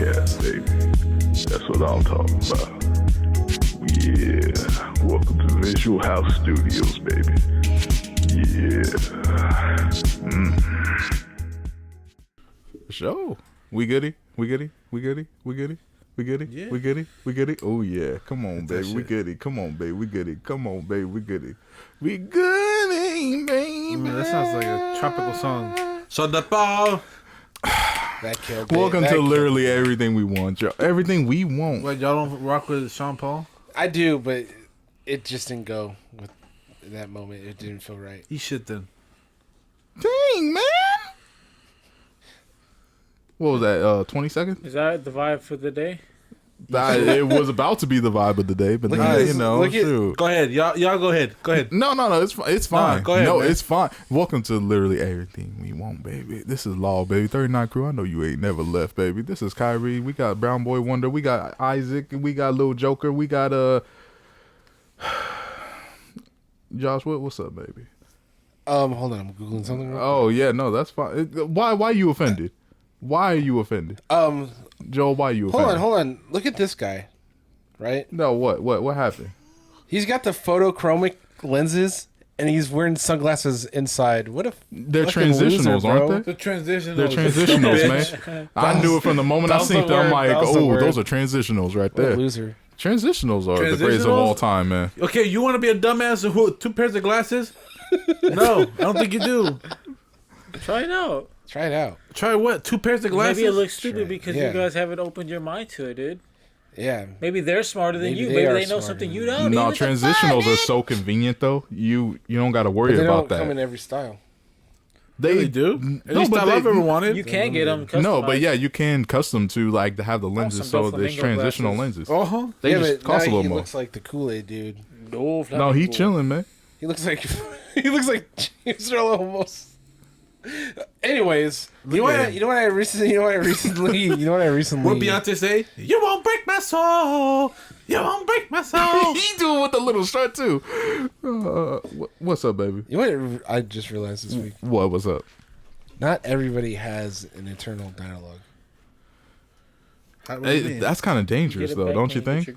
podcast, baby. That's what I'm talking about. Yeah. Welcome to Visual House Studios, baby. Yeah. Show. We goody? We goody? We goody? We goody? We goody? Yeah. We goody? We goody? Oh yeah. Come on, That's baby. We shit. goody. Come on, baby. We goody. Come on, baby. We goody. We goody, baby. That sounds like a tropical song. So the ball. That killed it. Welcome That to killed literally it. everything we want, y'all. Everything we want. Wait, y'all don't rock with Sean Paul? I do, but it just didn't go with that moment. It didn't feel right. You should then. Dang, man. What was that? 20 seconds? Is that the vibe for the day? It was about to be the vibe of the day, but Look then, at this. you know, Look at- shoot. Go ahead. Y'all go ahead. Go ahead. No, it's fine. go ahead, no, man. it's fine. Welcome to literally everything we want, baby. This is Law, baby. 39 crew. I know you ain't never left, baby. This is Khari. We got Brown Boy Wonder. We got Isaac. We got Lil Joker. We got Josh. What's up, baby? Hold on, I'm googling something. Real Oh yeah, no, that's fine. Why you offended? Why are you offended, quick. Joel? Why you offended? Hold on. Look at this guy, right? No, what happened? He's got the photochromic lenses, and he's wearing sunglasses inside. What a They're fucking transitionals, loser, aren't bro. they? The transition. They're transitionals, man. I knew it from the moment I That was seen the them. I'm word. like, That was the oh, word. those are transitionals right What a there. loser. Transitionals are the greatest of Transitionals? all time, man. Okay, you want to be a dumbass with 2 pairs of glasses? No, I don't think you do. Try it out. Try it out. Try what? 2 pairs of glasses? Maybe it looks stupid Sure. because Yeah. you guys haven't opened your mind to it, dude. Yeah. Maybe they're smarter than Maybe you. they Maybe are they know smarter something than you you. don't. No, What the fuck, transitionals are dude? so convenient though. You don't got to worry But they about don't come in that. every style. They do. At least but I've ever wanted. You can get them. No, but yeah, you can custom to like to have the lenses, some so there's Doflamingo transitional glasses. lenses. Uh-huh. They yeah, just but cost a now little he more. looks like the Kool-Aid dude. No, he chilling, man. He looks like James Earl almost. Anyways, you know what I recently What Beyonce say? You won't break my soul. You won't break my soul. He do it with the little strut too. What's up, baby? You know what I just realized this week? What's up? Not everybody has an internal dialogue. What do you mean? That's kind of dangerous though, don't you think?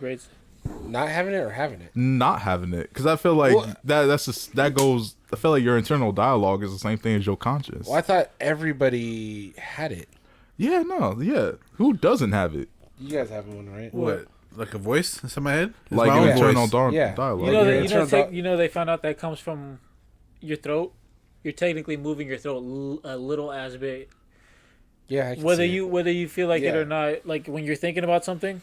Not having it or having it? Not having it, because I feel like Well, that's just that goes. I feel like your internal dialogue is the same thing as your conscious. Well, I thought everybody had it. Yeah, no, yeah. Who doesn't have it? You guys have one, right? What? Like a voice inside my head? It's Like my an own internal voice. Yeah. dialogue. You know, Like that, your you, know, internal you know, they found out that comes from your throat. You're technically moving your throat a little as big. Yeah, I can Whether see it. you feel like it Yeah. or not, like when you're thinking about something,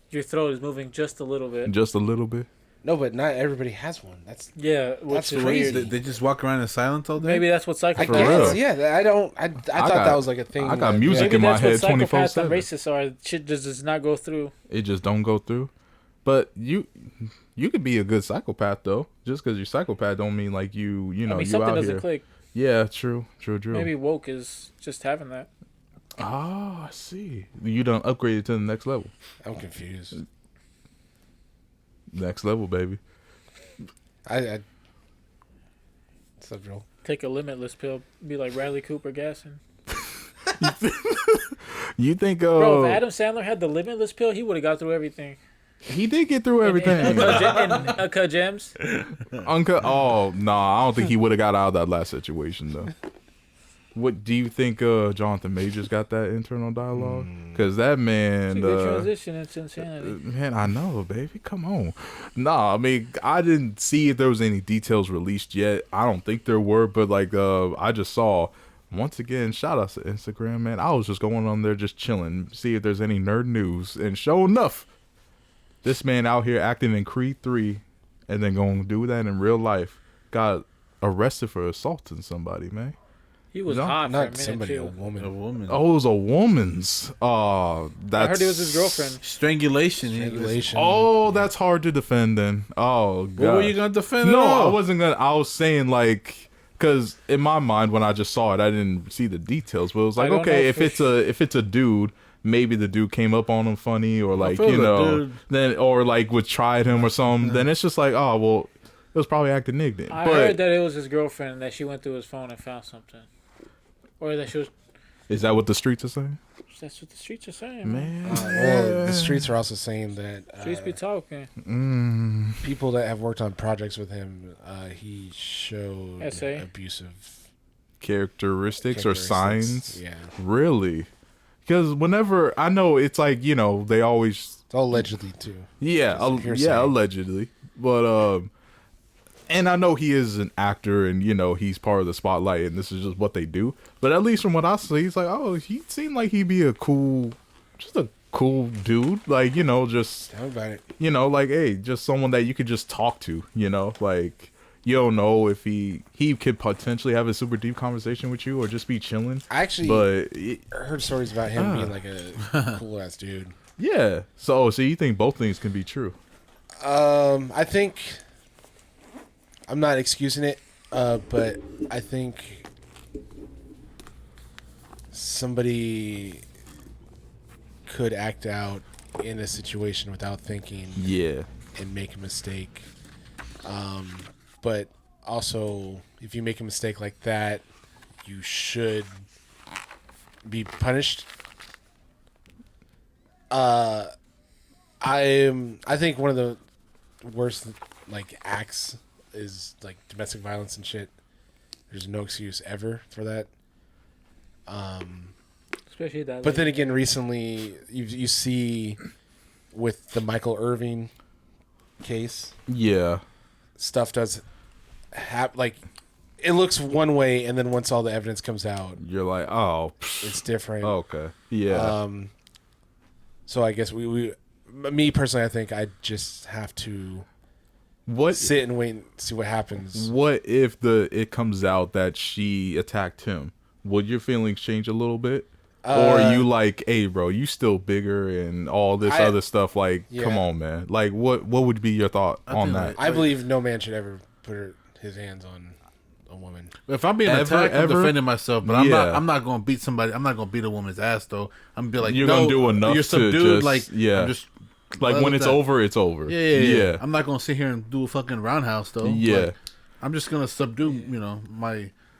your throat is moving just a little bit. Just a little bit. No, but not everybody has one. That's Yeah, which That's is crazy. weird. They just walk around in silence all day? Maybe that's what I psychopaths For guess. real. Yeah, I don't. I thought got- that was like a thing. I got like, music Maybe in my that's head what psychopaths 24/7. and racists are. Shit just does not go through. It just don't go through. But you could be a good psychopath though. Just because you're psychopath don't mean like you know I mean, you something out doesn't here. click. Yeah, true. Maybe woke is just having that. Oh, I see. You done upgraded to the next level. I'm confused. Next level, baby. I What's up, Joel? Take a limitless pill. Be like Riley Cooper gassing. You think Bro, if Adam Sandler had the limitless pill, he would have got through everything. he did get through everything? In Uncut Gems. Uncut. Oh no, I don't think he would have got out of that last situation though. What do you think? Jonathan Majors got that internal dialogue? Because that It's a man, good transition into insanity. man, I know, baby. Come on. Nah, I mean, I didn't see if there was any details released yet. I don't think there were, but like, I just saw. Once again, shout out to Instagram, man. I was just going on there, just chilling, see if there's any nerd news, and sure enough, this man out here acting in Creed 3, and then going to do that in real life, got arrested for assaulting somebody, man. He was No, hot for a Not minute somebody, a too. woman. A woman. Oh, it was a woman's. Oh, that's. I heard it was his girlfriend. Strangulation. Strangulation. Oh, that's hard to defend then. Oh, God. What were you going to defend? No, at all? I wasn't gonna. I was saying like, because in my mind when I just saw it, I didn't see the details. But it was like, I don't okay, know if it's a dude, maybe the dude came up on him funny, or like feel you the know, dude. then or like would tried him or something. Then it's just like, oh well, it was probably acting ignorant. I But heard that it was his girlfriend and that she went through his phone and found something, or that she was. Is that what the streets are saying? That's what the streets are saying, Man. Well, the streets are also saying that Streets be talking. people that have worked on projects with him, he showed SA? abusive Characteristics or signs? Yeah. Really? Because whenever I know it's like, you know, they always It's all allegedly, too. yeah, hearsay. yeah, allegedly. But and I know he is an actor and, you know, he's part of the spotlight and this is just what they do. But at least from what I see, he's like, oh, he seemed like he'd be a cool dude. Like, you know, just, Tell me about it. you know, like, hey, just someone that you could just talk to, you know, like, you don't know if he could potentially have a super deep conversation with you or just be chilling. I actually heard stories about him being like a cool ass dude. Yeah. So you think both things can be true? I think I'm not excusing it, but I think somebody could act out in a situation without thinking Yeah. and make a mistake. But also, if you make a mistake like that, you should be punished. I think one of the worst like acts is like domestic violence and shit. There's no excuse ever for that. Especially that. But then again, recently you see with the Michael Irving case, Yeah. stuff does like it looks one way, and then once all the evidence comes out, You're like, oh, it's different. okay. Yeah. So I guess me personally, I think I just have to What sit and wait and see what happens. What if it comes out that she attacked him? Would your feelings change a little bit? Or are you like, hey, bro, you still bigger and all this other stuff? Like, Yeah. come on, man. Like, what would be your thought on that? I believe no man should ever put his hands on a woman. If I'm being attacked, I'm defending myself. But I'm not going to beat somebody. I'm not going to beat a woman's ass though. I'm gonna be like, You're gonna do enough. You're to subdued. just, Like, yeah. I'm just like when it's over, it's over. Yeah. I'm not going to sit here and do a fucking roundhouse though. Yeah. Like, I'm just going to subdue. You know,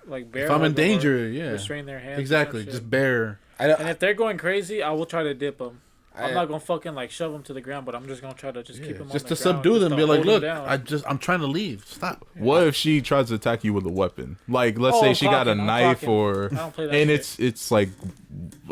like bear if I'm in hug danger, or yeah, restrain their hands. exactly. Just bear. And if they're going crazy, I will try to dip them. I'm not gonna fucking like shove them to the ground, but I'm just gonna try to just keep them just on to the ground, subdue them. just Be to like, hold look, them down. I'm trying to leave. Stop. What if she tries to attack you with a weapon? Like, let's say she got a knife or, I don't play that and shit. it's like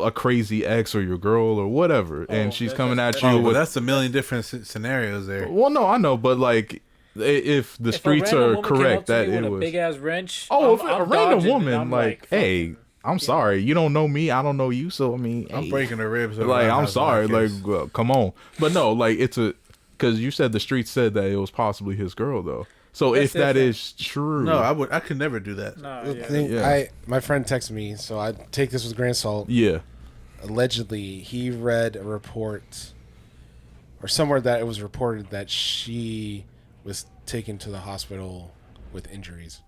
a crazy ex or your girl or whatever, and she's coming at you with. That's a million different scenarios there. Well, no, I know, but like, if the streets are correct, that it a was big ass wrench. Oh, if I'm a random dodging, woman, I'm like, hey, I'm sorry, you don't know me, I don't know you, so I mean, I'm hey, breaking her ribs. like, I'm sorry, like, well, come on, but no, like, it's because you said the streets said that it was possibly his girl though. So That's if that different. is true, No, I could never do that. Nah, The yeah. thing, Yeah. my friend texted me, so I take this with a grain of salt. yeah, Allegedly, he read a report, or somewhere that it was reported that she was taken to the hospital with injuries.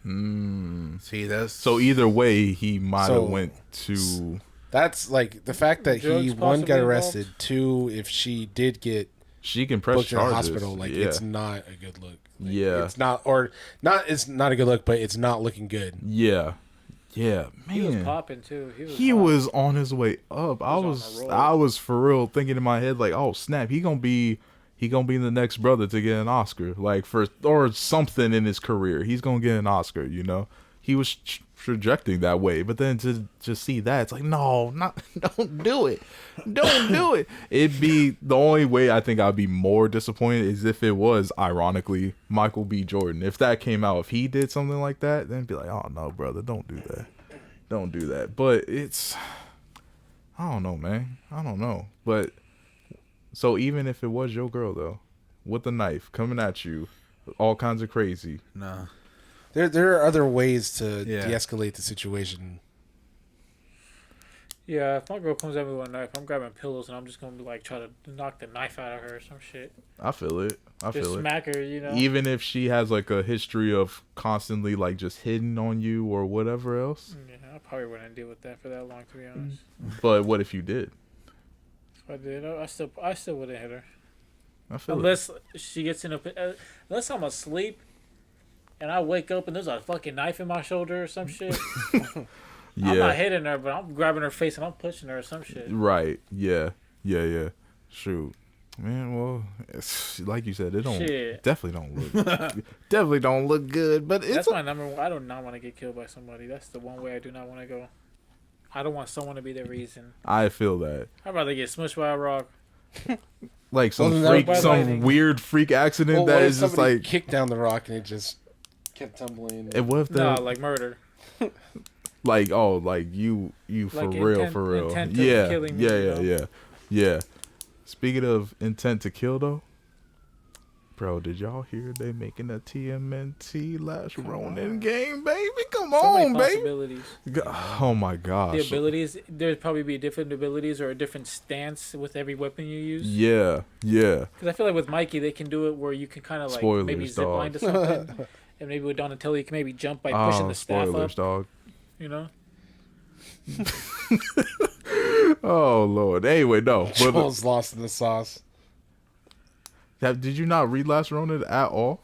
See, that's so either way, he might have So- went to. That's like the fact that he Drugs one possibly got involved? arrested, two if she did get She can press booked in the charges. hospital, like yeah, it's not a good look. Like, Yeah. it's not, or not. It's not a good look, but it's not looking good. yeah, yeah, man. He was popping too. He hot. was on his way up. I was on a roll. I was for real thinking in my head like, oh snap, he gonna be the next brother to get an Oscar, like for or something in his career. He's gonna get an Oscar, you know. He was projecting that way, but then to just see that, it's like, no, don't do it, don't do it. It'd be the only way I think I'd be more disappointed is if it was ironically Michael B. Jordan. If that came out, if he did something like that, then it'd be like, oh no, brother, don't do that. Don't do that. But it's, I don't know, man. I don't know. But so even if it was your girl though, with a knife coming at you, all kinds of crazy. no. There are other ways to Yeah. de-escalate the situation. Yeah, if my girl comes at me with a knife, I'm grabbing pillows and I'm just gonna be like try to knock the knife out of her or some shit. I feel it. Just smack her, you know. Even if she has like a history of constantly like just hitting on you or whatever else. Yeah, I probably wouldn't deal with that for that long, to be honest. But what if you did? If I did, I still wouldn't hit her I feel it. unless she gets in unless I'm asleep and I wake up and there's a fucking knife in my shoulder or some shit. I'm not hitting her, but I'm grabbing her face and I'm pushing her or some shit. Right. Yeah. Shoot. Man, well, it's, like you said, it don't definitely don't look good. But that's my number one. I do not want to get killed by somebody. That's the one way I do not want to go. I don't want someone to be the reason. I feel that. I'd rather get smushed by a rock. Like some weird freak accident that is just like kicked down the rock and it just kept tumbling. And what if like murder? Like you for like real. Intent to killing me, Yeah. Speaking of intent to kill though, bro, did y'all hear they making a TMNT Last Ronin game, baby? Come on, baby. Oh my gosh. The abilities, there'd probably be different abilities or a different stance with every weapon you use. Yeah. Because I feel like with Mikey, they can do it where you can kind of like Spoilers, maybe zip line to something, and maybe with Donatello, you can maybe jump by pushing the staff up. Dog. You know. Oh Lord. Anyway, no. Joel's lost in the sauce. Did you not read Last Ronin at all?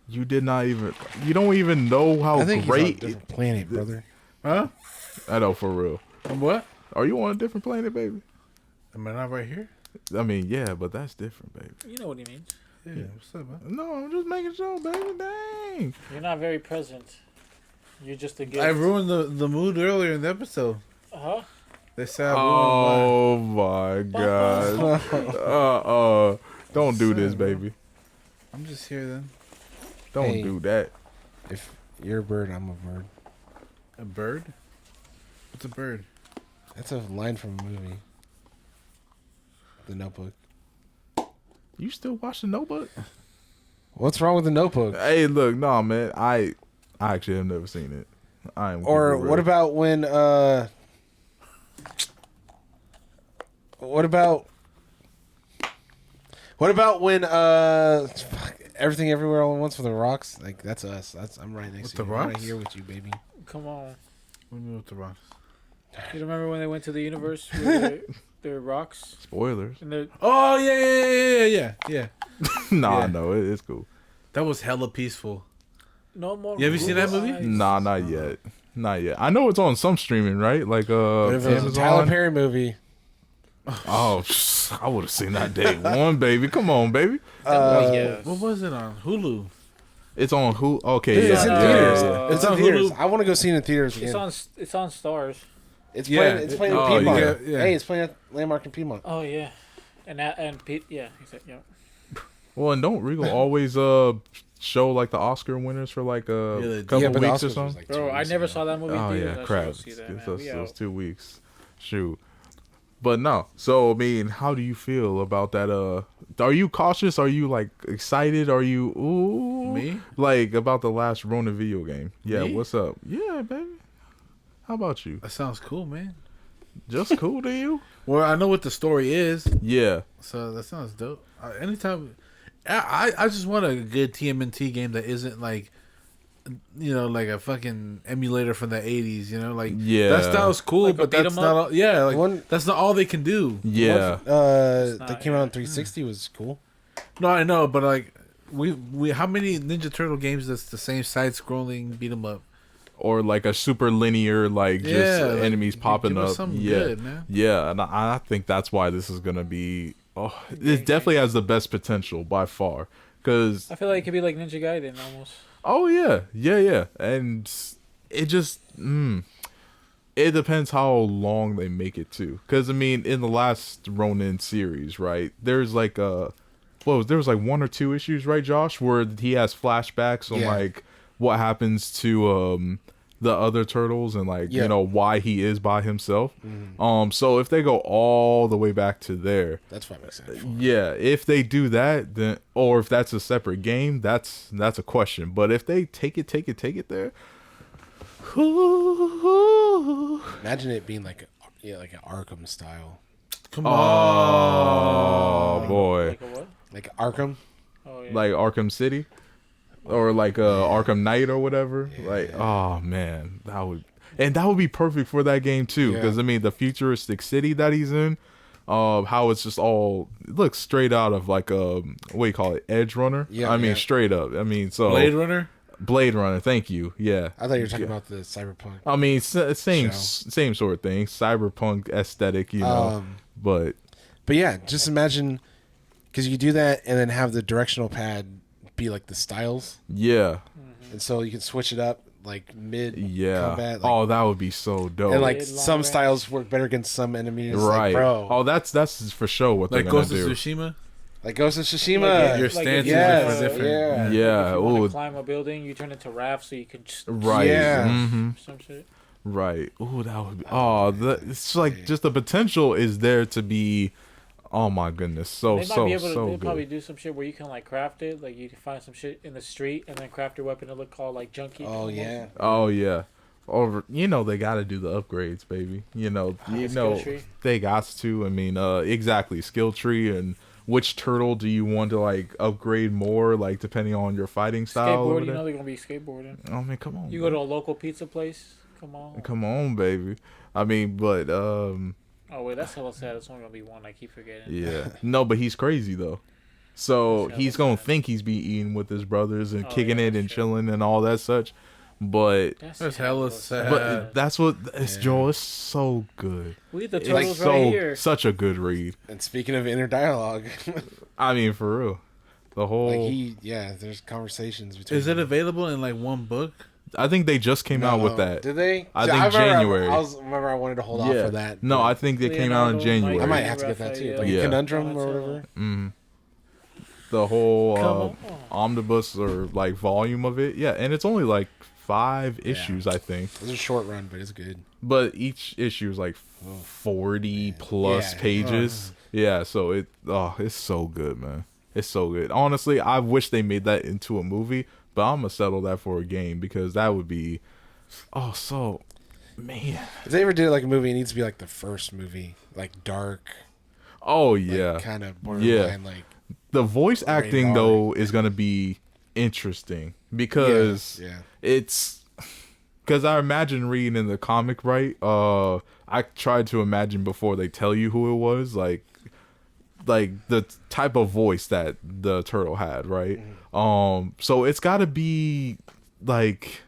You did not even. You don't even know how great. He's on a different planet, brother. Huh? I know, for real. What? Are you on a different planet, baby? Am I not right here? I mean, yeah, but that's different, baby. You know what he means. Yeah. What's up, man? No, I'm just making sure, baby. Dang. You're not very present. You're just a gift. I ruined the mood earlier in the episode. Uh-huh. They said Oh my God. Don't do this, baby. I'm just here then. Don't do that. If you're a bird, I'm a bird. A bird? What's a bird? That's a line from a movie. The Notebook. You still watch The Notebook? What's wrong with The Notebook? Hey, look, no, man. I actually have never seen it. Or what about when Everything Everywhere All at Once for the Rocks? Like, that's us. I'm right next to you. I'm right here with you, baby. Come on. What do you mean with the rocks? You remember when they went to the universe with their rocks? Spoilers. Oh yeah. No, it's cool. That was hella peaceful. No more. You ever seen that movie? Nah, not yet. I know it's on some streaming, right? Like But if it was a Tyler Perry movie. Oh, I would have seen that day one, baby. Come on, baby. What was it on Hulu? It's on Hulu. Okay, It's in theaters. It's on theaters. I want to go see it in theaters again. It's on Stars. It's playing in Piedmont. Yeah. Hey, it's playing at Landmark in Piedmont. Oh yeah, and Pete. Yeah, he said yeah. Well, and don't Regal always show like the Oscar winners for like a couple weeks or something? Like Bro, I never saw that movie. Oh theaters. yeah, I crap. should go see that, Those 2 weeks. Shoot. But no. So I mean, how do you feel about that? Are you cautious? Are you like excited? Are you me like about the last Ronin video game? Yeah. Me? What's up? Yeah, baby. How about you? That sounds cool, man. Just cool to you? Well, I know what the story is. Yeah. So that sounds dope. Anytime, I just want a good TMNT game that isn't like, like a fucking emulator from the 80s. Like that style's cool, like but that's not all. Yeah, like that's not all they can do. Yeah. That came out on 360 was cool. No, I know, but like we how many Ninja Turtle games that's the same side scrolling beat 'em up? Or like a super linear, just enemies popping up. Good, man. Yeah, and I think that's why this is gonna be. Oh, it definitely has the best potential by far. Cause I feel like it could be like Ninja Gaiden almost. Oh yeah, and it just it depends how long they make it too. Cause I mean, in the last Ronin series, right? There's like there was like 1 or 2 issues, right, Josh, where he has flashbacks on like what happens to the other turtles and why he is by himself. So if they go all the way back to there, that's what makes sense. Yeah, if they do that, then or if that's a separate game, that's a question. But if they take it there, imagine it being like an Arkham style. Come on. Oh boy. Like a what? Like Arkham. Oh yeah. Like Arkham City. Or like Arkham Knight or whatever. Oh man, that would be perfect for that game too. Because I mean, the futuristic city that he's in, how it's just it looks straight out of like what do you call it, Edge Runner? Yeah, I mean, straight up. I mean, so Blade Runner. Blade Runner. Thank you. Yeah. I thought you were talking about the Cyberpunk. I mean, same Show. same sort of thing. Cyberpunk aesthetic, you know. But yeah, just imagine because you do that and then have the directional pad be like the styles, yeah, and so you can switch it up like mid yeah. combat. Like, Oh, that would be so dope. and like Mid, long some range. styles work better against some enemies. right. Like, bro. Oh, that's for sure what Like they're gonna Ghost of do. Tsushima. Like Ghost of Tsushima. Like, Your like stance if is you, different. Yeah. Yeah. If you want Ooh, to climb a building, you turn into raft so you can just right. Yeah. hmm some shit. Right. Ooh, that would be. Oh, it's like just the potential is there to be. Oh my goodness, so They might so be able to. so They'll probably good. do some shit where you can like craft it. Like you can find some shit in the street and then craft your weapon to look all like junky. Oh almost. yeah. Oh yeah. Or they got to do the upgrades, baby. skill tree. They got to. I mean, exactly, skill tree and which turtle do you want to like upgrade more, like depending on your fighting style. over Skateboard, there? they're gonna be skateboarding. I mean, come on. You go to a local pizza place. Come on, baby. I mean, but Oh wait, that's hella sad. It's only gonna be one. I keep forgetting. yeah. No, but he's crazy though. So That's he's hella gonna sad. think he's be eating with his brothers and Oh, kicking yeah, it and that's true. chilling and all that such. But That's hella sad. but that's what it's Yeah. Joel. It's so good. We the It's turtles so right here. such a good read. And speaking of inner dialogue, I mean, for real, the whole. there's conversations between. Is it them. available in like one book? I think they just came out with that. Did they? I See, think remember January. I wanted to hold off for that. No, but I think they came out in Leonardo, January. I might Mike, have to get that too. Raphael, Like Yeah. a conundrum or Donatello. whatever. Mm. The whole Come on. omnibus or like volume of it, yeah, and it's only like 5 issues, I think. It's a short run, but it's good. But each issue is like 40 plus Yeah. pages. Yeah, so it's so good, man. It's so good. Honestly, I wish they made that into a movie, but I'm gonna settle that for a game because that would be so man. If they ever did like a movie, it needs to be like the first movie, like dark, Oh like, yeah. kind of borderline, like The voice acting R. though is gonna be interesting because yeah. it's because I imagine reading in the comic, right? I tried to imagine before they tell you who it was, like the type of voice that the turtle had, right? So it's got to be like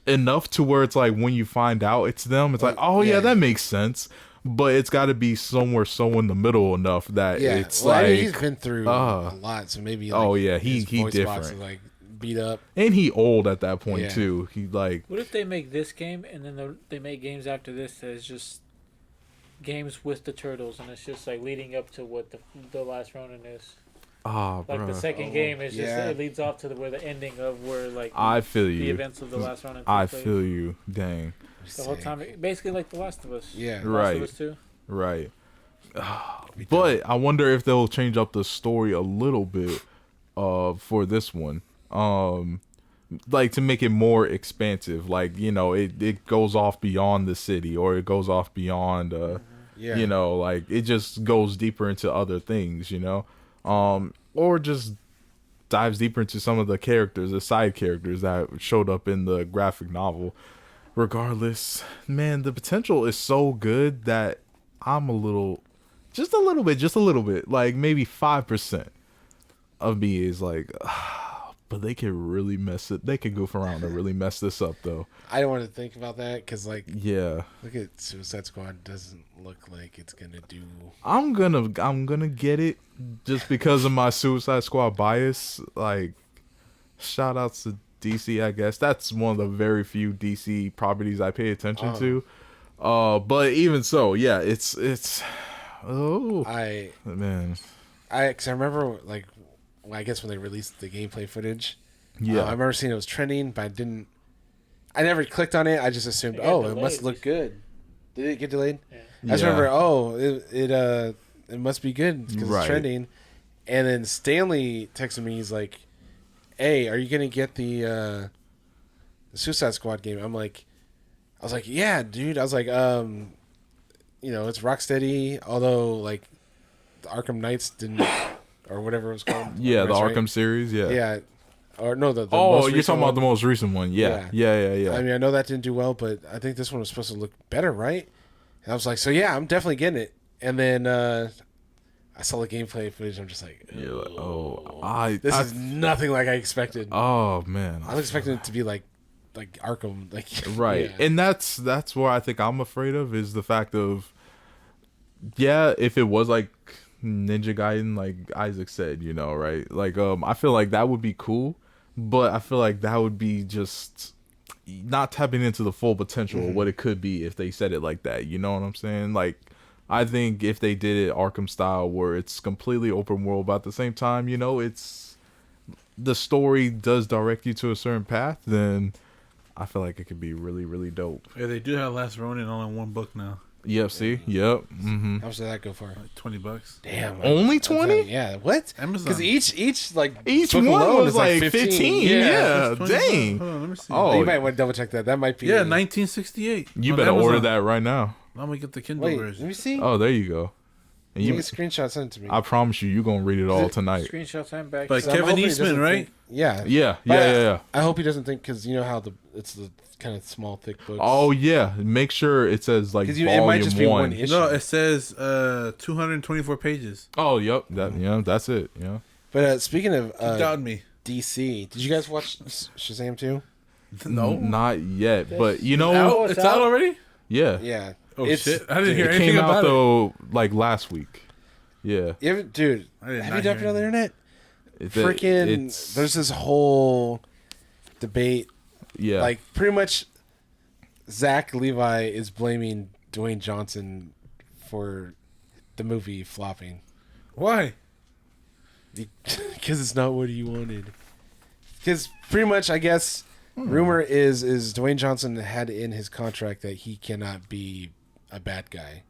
enough to where it's like when you find out it's them, it's like, oh yeah, yeah. that makes sense. But it's got to be somewhere so in the middle enough that Yeah, it's well, like, I mean, he's been through a lot, so maybe. Like, oh, yeah, he his voice box different. is, like beat up. and he old at that point Yeah. too. He like, What if they make this game and then they make games after this that is just games with the turtles and it's just like leading up to what the last Ronin is. Like the bruh. second game is just yeah. it leads off to where the ending of where like I feel the you. events of the last Ronin. I took place. feel you. Dang. The whole time, basically like The Last of Us. Yeah, The Right. Last of Us 2. Right. But I wonder if they'll change up the story a little bit for this one. Like to make it more expansive. Like, it goes off beyond the city or it goes off beyond yeah. like it just goes deeper into other things, or just dives deeper into some of the characters, the side characters that showed up in the graphic novel. Regardless, man, the potential is so good that I'm just a little bit, like maybe 5% of me is like, but they can really they can goof around and really mess this up though. I don't want to think about that because, like, Yeah. look at Suicide Squad. Doesn't look like it's gonna do. I'm gonna get it just because of my Suicide Squad bias. Like, shout outs to DC, I guess. That's one of the very few DC properties I pay attention to. But even so, yeah, it's oh man. Cause I remember like, I guess when they released the gameplay footage, Yeah. I remember seeing it was trending, but I never clicked on it. I just assumed, It got it must delayed. look good. Did it get delayed? Yeah. I just Yeah. remember, it must be good because Right. it's trending. And then Stanley texted me. He's like, "Hey, are you gonna get the Suicide Squad game?" I was like, "Yeah, dude." I was like, it's Rocksteady. Although like, the Arkham Knights didn't, or whatever it was called. Yeah, the Arkham Knights, Arkham series, yeah. right? Yeah. Or no, the Oh, most you're recent talking about one. the most recent one. Yeah. Yeah. I mean, I know that didn't do well, but I think this one was supposed to look better, right? And I was like, so yeah, I'm definitely getting it. And then I saw the gameplay footage. I'm just like, You're like, this is nothing like I expected. oh man, I was expecting it to be like Arkham, like right. yeah. And that's what I think I'm afraid of is the fact of, yeah, if it was like Ninja Gaiden, like Isaac said, you know, right? Like, I feel like that would be cool, but I feel like that would be just not tapping into the full potential of what it could be if they said it like that. You know what I'm saying? Like, I think if they did it Arkham style, where it's completely open world, but at the same time, you know, it's the story does direct you to a certain path, then I feel like it could be really, really dope. Yeah, they do have Last Ronin all in one book now. Yep, see? Yep. Mm-hmm. How much did that go for? Like $20. Damn. Only 20? Yeah. What? Amazon. Because each book one alone was is like 15. Yeah, $20. dang. Hold on, let me see. Oh, You might want to double check that. That might be. Yeah, 1968. you on better Amazon. order that right now. I'm gonna get the Kindle Wait, version. let me see. Oh, there you go. And Take you, a screenshot, send it to me. I promise you're going to read it all tonight. Screenshots and back. But So I'm Kevin hoping he Eastman, doesn't right? think- yeah. Yeah, But yeah. I hope he doesn't think, because you know how it's the kind of small, thick books. Oh, yeah. Make sure it says like Because it volume might just be one one. issue. No, it says 224 pages. Oh, yep. That's it. Yeah. But speaking of Got me. DC, did you guys watch Shazam 2? No. Not yet, but you know, Oh, It's out already? yeah. Yeah. Oh, It's- shit. I didn't hear It anything came out about it. though like last week. Yeah. Dude, I did have not you jumped hear on the internet? It's There's this whole debate. yeah. Like, pretty much, Zach Levi is blaming Dwayne Johnson for the movie flopping. Why? Because it's not what he wanted. Because pretty much, I guess, rumor is Dwayne Johnson had in his contract that he cannot be a bad guy.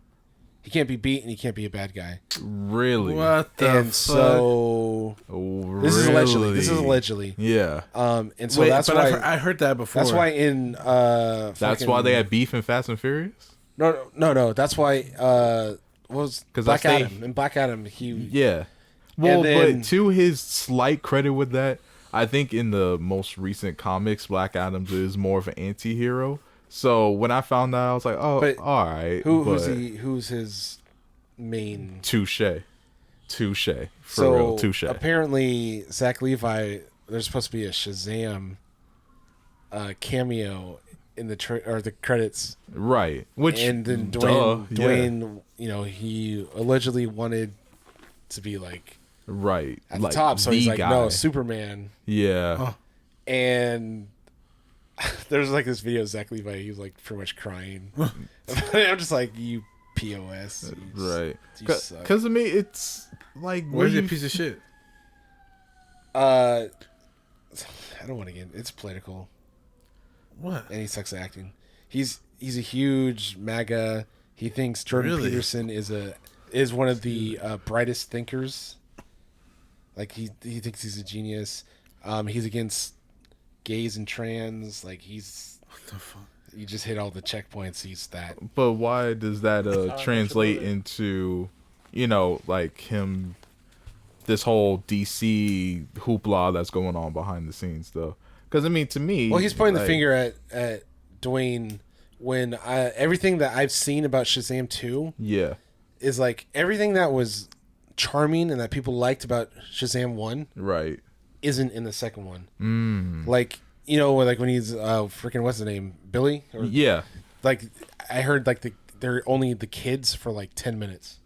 He can't be beat and he can't be a bad guy. Really? What the And fuck? so Oh, this is allegedly. This is really? allegedly. Yeah. And so Wait, that's but why I heard that before. that's why in That's fucking- why they had beef in Fast and Furious? no. That's why what was 'Cause Black that's Adam? In Black Adam, he Yeah. Well, then- but to his slight credit with that, I think in the most recent comics, Black Adam is more of an anti-hero. So when I found that, I was like, oh, But all right. who's his main? Touche. For So real, touche. apparently, Zach Levi, there's supposed to be a Shazam cameo in the the credits, Right. Which, and then Dwayne, you know, he allegedly wanted to be like right. at the top, so he's like, guy. no, Superman. Yeah. Oh. And there's like this video of Zach Levi, he was like pretty much crying. I'm just like, you POS. Right. You suck. Because, I mean, it's like... Where's when your piece of shit? I don't want to get. It's political, What? and he sucks at acting. He's a huge MAGA. He thinks Jordan Really? Peterson is one of the brightest thinkers. Like he thinks he's a genius. He's against gays and trans. Like What the fuck? you just hit all the checkpoints. He's that. But why does that much translate about it. into, you know, like him, this whole DC hoopla that's going on behind the scenes, though? Because, I mean, to me... Well, he's pointing the like, finger at Dwayne when everything that I've seen about Shazam 2 Yeah, is like everything that was charming and that people liked about Shazam 1 right. isn't in the second one. Like, you know, like when he's freaking what's the name, Billy? Or, Yeah. like I heard like they're only the kids for like 10 minutes.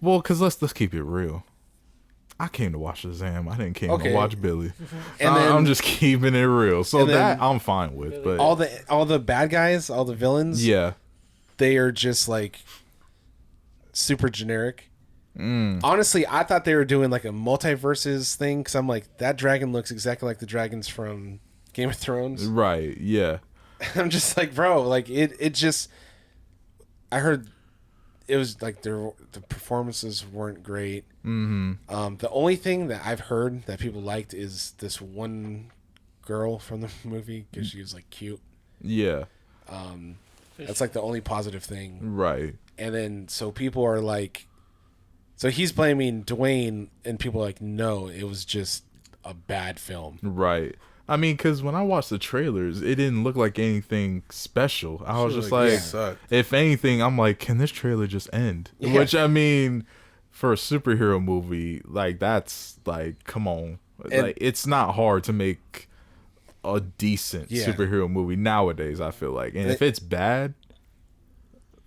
Well, because let's keep it real. I came to watch Shazam. I didn't came Okay. to watch Billy. And then I'm just keeping it real. So and then that I'm fine with. But all the bad guys, all the villains, yeah, they are just like super generic. Honestly, I thought they were doing like a multiverses thing because I'm like, that dragon looks exactly like the dragons from Game of Thrones. right. Yeah, I'm just like, bro, like it just. I heard it was like the performances weren't great. The only thing that I've heard that people liked is this one girl from the movie because she was like cute. yeah, That's like the only positive thing. right. And then so people are like, so he's blaming Dwayne, and people are like, no, it was just a bad film. Right. I mean, because when I watched the trailers, it didn't look like anything special. I was just Like, like, it sucked. if anything, I'm like, can this trailer just end? Yeah. Which, I mean, for a superhero movie, like that's like, come on, And- like it's not hard to make a decent superhero movie nowadays. I feel like, and if it's bad,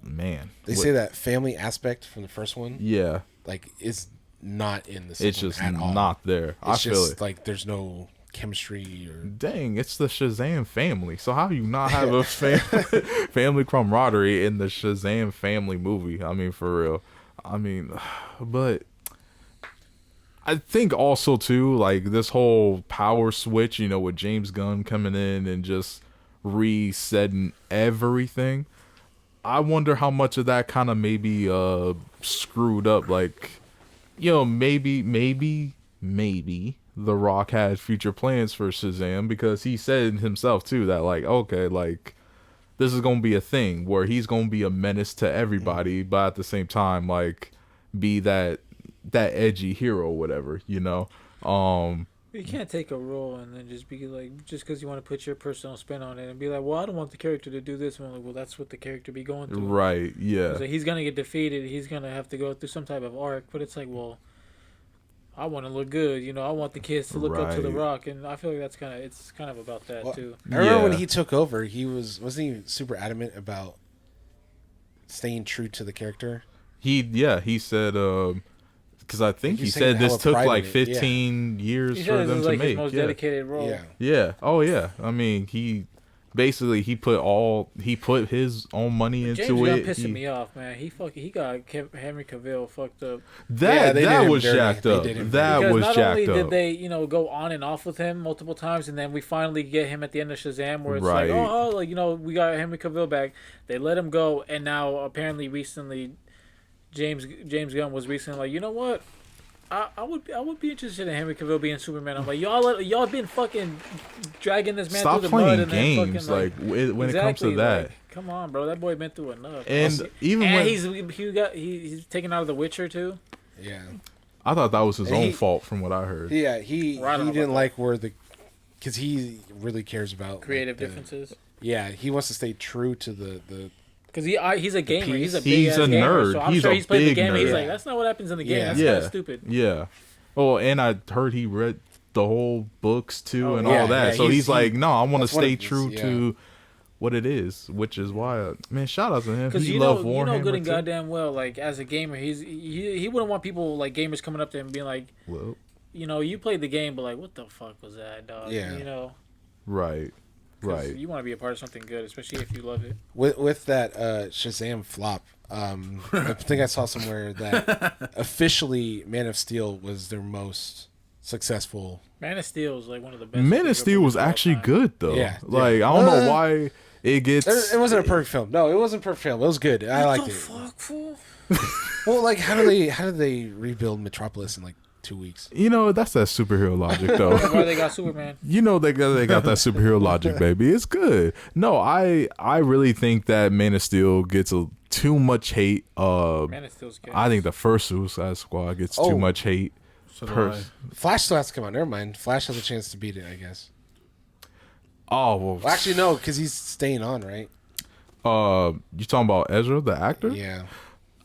man, They say that family aspect from the first one, yeah, like, is not in the second it's just one at all. not there. I It's feel just it. like there's no chemistry or Dang, it's the Shazam family. So how you not have a family camaraderie in the Shazam family movie? I mean, for real. I mean, but I think also too, like this whole power switch, you know, with James Gunn coming in and just resetting everything. I wonder how much of that kind of maybe screwed up. Like, you know, maybe The Rock had future plans for Shazam, because he said himself too that like, okay, like this is gonna be a thing where he's gonna be a menace to everybody, but at the same time, like, be that edgy hero, or whatever, you know. You can't take a role and then just be like, just because you want to put your personal spin on it and be like, well, I don't want the character to do this. And I'm like, well, that's what the character be going through. Right? Yeah. So he's gonna get defeated. He's gonna have to go through some type of arc. But it's like, well, I want to look good. You know, I want the kids to look up to The Right. Rock, and I feel like it's kind of about that Well, too. I remember when Yeah. he took over, wasn't he super adamant about staying true to the character? He said, because I think he He's said taking this hella took pride like in it, yeah. 15 years He for said this them is to like his make. most Yeah. dedicated role. Yeah. Yeah. Oh yeah. I mean, he basically he put his own money into James Gunn it. pissing me off, man. He got Henry Cavill fucked up. Yeah, they did That him was dirty. jacked They up. did him That Because was not jacked only up. did they, go on and off with him multiple times, and then we finally get him at the end of Shazam, where it's Right. like, oh, like we got Henry Cavill back. They let him go, and now apparently recently, James Gunn was recently like, you know what? I would be interested in Henry Cavill being Superman. I'm like, y'all been fucking dragging this man Stop through the mud playing and then games fucking, like when it comes to exactly, that. like, come on, bro, that boy been through enough. And even and when he's taken out of The Witcher too. Yeah. I thought that was his And own he- fault from what I heard. Yeah, he Right on didn't about like where because he really cares about Creative like, differences. Yeah, he wants to stay true to the Because he's a gamer. piece. He's a big He's ass a gamer, nerd. So I'm He's sure a he's played the big game. And he's nerd. like, that's not what happens in the game. Yeah. That's kind of stupid. Yeah. Oh, and I heard he read the whole books too Oh, and yeah, all that. yeah, so he's he- like, no, I want to that's one stay of his- true yeah. to what it is, which is why, man, shout out to him. Because He you loved know Warhammer good and too. goddamn well, like as a gamer, he wouldn't want people like gamers coming up to him and being like, Well, you played the game, but like, what the fuck was that, dog? Yeah. right. 'cause Right. You want to be a part of something good, especially if you love it. with that Shazam flop. I think I saw somewhere that officially Man of Steel was their most successful. Man of Steel is like one of the best. Man of superhero Steel was movies of all actually time. good though. Yeah, Like yeah. I don't know why it gets. It wasn't a perfect film. No, it wasn't a perfect film. It was good. I liked What the it. fuck, fool? Well, like how did they rebuild Metropolis in like 2 weeks? You know, that's that superhero logic though. That's why they got Superman. You know they got that superhero logic, baby. It's good. No, I really think that Man of Steel gets too much hate. Man of Steel's good. I think the first Suicide Squad gets Oh. too much hate. So do Pers- Flash still has to come out. Never mind. Flash has a chance to beat it, I guess. Oh well, Well, actually, no, because he's staying on, right? you talking about Ezra, the actor? Yeah.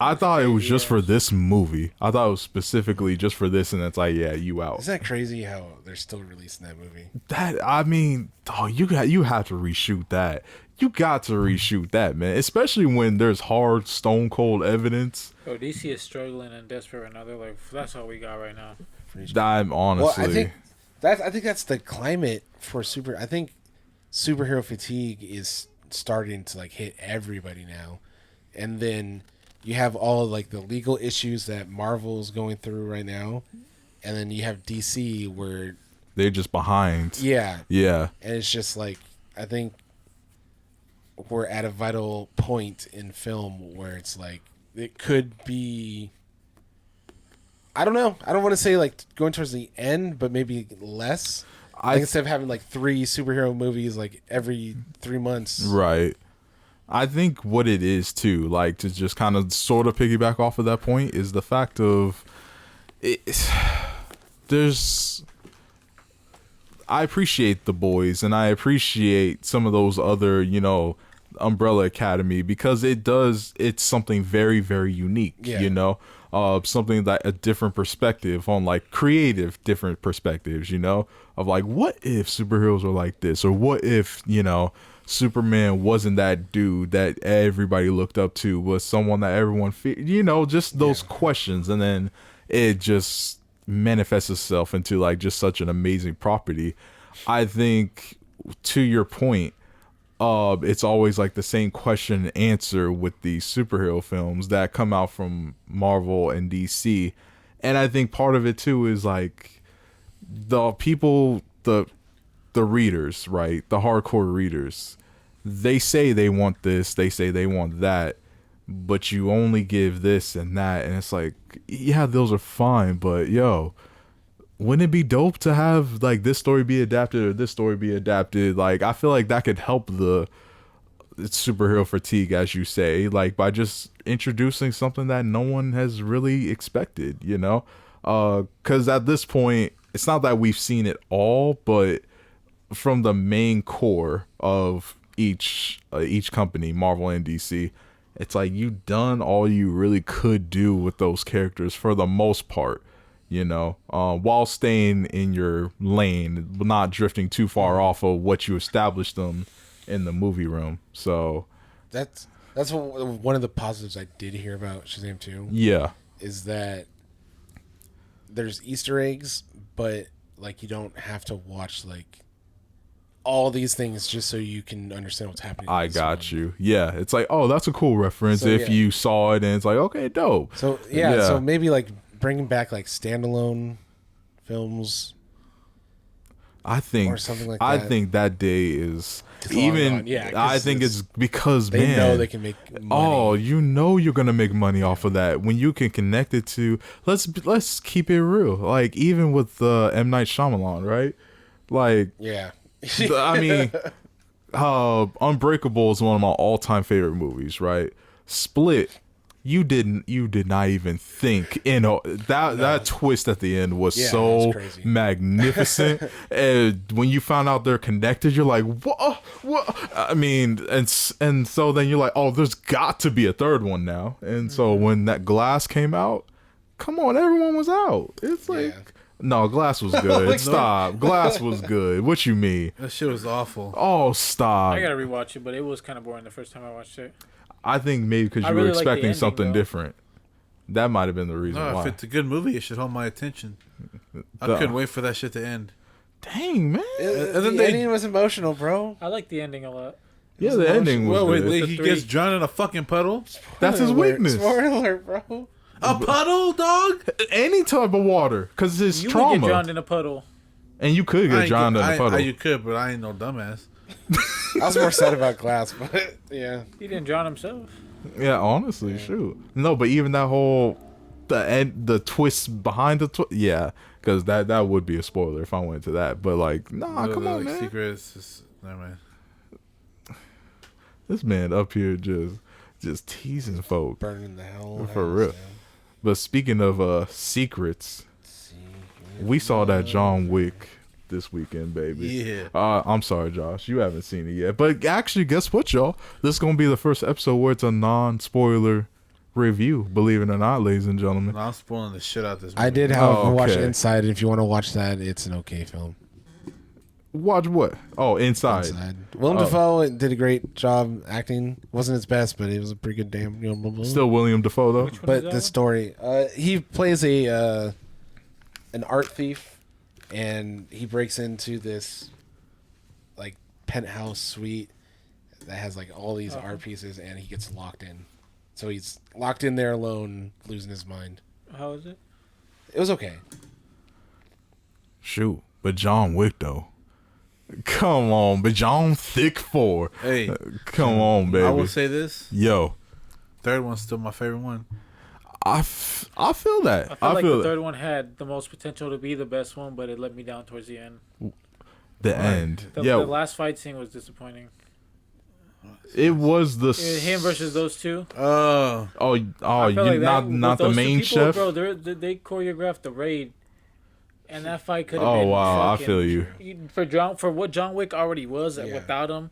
I thought it was just for this movie. I thought it was specifically just for this, and it's like, yeah, you out. Isn't that crazy how they're still releasing that movie? That I mean, oh, you have to reshoot that. You got to reshoot that, man. Especially when there's hard, stone cold evidence. Bro, DC is struggling and desperate right now. They're like, that's all we got right now. I'm honestly. Well, I think that's the climate for super. I think superhero fatigue is starting to like hit everybody now, and then you have all of, like the legal issues that Marvel's going through right now, and then you have DC where they're just behind. yeah, Yeah. and it's just like I think we're at a vital point in film where it's like it could be. I don't know. I don't want to say like going towards the end, but maybe less. Like instead of having like 3 superhero movies like every 3 months. Right. I think what it is too, like to just kind of sort of piggyback off of that point, is the fact of I appreciate The Boys and I appreciate some of those other, Umbrella Academy because it's something very, very unique, Yeah. you know, something that a different perspective on like creative different perspectives, you know, of like, what if superheroes were like this, or what if, you know, Superman wasn't that dude that everybody looked up to, was someone that everyone you know, just those questions, and then it just manifests itself into like just such an amazing property. I think, to your point, it's always like the same question and answer with these superhero films that come out from Marvel and DC. And I think part of it too is like the people, the readers, right? The hardcore readers, they say they want this, they say they want that, but you only give this and that, and it's like, yeah, those are fine, but yo, wouldn't it be dope to have like this story be adapted or this story be adapted? Like, I feel like that could help the superhero fatigue, as you say, like by just introducing something that no one has really expected, you know? Because at this point, it's not that we've seen it all, but from the main core of each company, Marvel and DC, it's like you've done all you really could do with those characters for the most part, you know, while staying in your lane, but not drifting too far off of what you established them in the movie room. So That's one of the positives I did hear about Shazam 2. yeah, Is that there's Easter eggs, but like you don't have to watch like all these things just so you can understand what's happening. I got you. Yeah, it's like, oh, that's a cool reference if you saw it, and it's like, okay, dope. So yeah, so maybe like bringing back like standalone films. I think or something like I that. think that day is long even. gone. Yeah, 'cause I think it's because they man, know they can make money. oh, you know you're gonna make money off of that when you can connect it to. Let's keep it real. Like even with M. Night Shyamalan, right? Like Yeah. I mean, Unbreakable is one of my all-time favorite movies, right? Split, you did not even think, you know, that twist at the end was Yeah, so it's crazy. magnificent. And when you found out they're connected, you're like, what? I mean, and so then you're like, oh, there's got to be a third one now. And so when that Glass came out, come on, everyone was out. It's like. Yeah. No, Glass was good. Stop. Glass was good. What you mean? That shit was awful. Oh, stop. I gotta rewatch it, but it was kind of boring the first time I watched it. I think maybe because I you really were like the expecting ending, something though. different. That might have been the reason No, why. if it's a good movie, it should hold my attention. I The- couldn't wait for that shit to end. Dang, man. And then the ending was emotional, bro. I like the ending a lot. Yeah, the ending was Well, wait, good. he The gets three- drowned in a fucking puddle. That's his Spoiler alert. weakness. Spoiler alert, bro. A puddle, dog. Any type of water, because it's You would trauma. get drowned in a puddle. And you could get drowned in a puddle. You could, but I ain't no dumbass. I was more sad about Glass, but yeah. He didn't drown himself. Yeah, honestly, shoot. No, but even that whole the twist behind the twist, yeah, because that would be a spoiler if I went to that. But like, nah, come on, man. Secrets, just, never mind. This man up here just teasing folk. Burning the hell. For real. But speaking of secrets, we saw that John Wick this weekend, baby. Yeah. I'm sorry, Josh, you haven't seen it yet. But actually, guess what, y'all? This is gonna be the first episode where it's a non-spoiler review. Believe it or not, ladies and gentlemen. I'm spoiling the shit out this movie. I did, however, watch okay. Inside. If you want to watch that, it's an okay film. Watch what? Oh, Inside. Willem Dafoe did a great job acting. Wasn't his best, but it was a pretty good damn. Still William Dafoe though. Which one is But that the one? story, he plays an art thief, and he breaks into this like penthouse suite that has like all these art pieces, and he gets locked in. So he's locked in there alone, losing his mind. How is it? It was okay. Shoot, but John Wick though. Come on, but John Thicc 4. Hey, Come on, baby. I will say this. Yo, Third one's still my favorite one. I feel that. I feel like the that. third one had the most potential to be the best one, but it let me down towards the end. The end. The Yeah, last fight scene was disappointing. it was the Him versus those two. Oh, Oh, I you felt like not that, not with the those two main people, chef. Bro, they choreographed the raid, and that fight could have Oh been. wow, I fucking- feel you. For what John Wick already was Yeah. without him.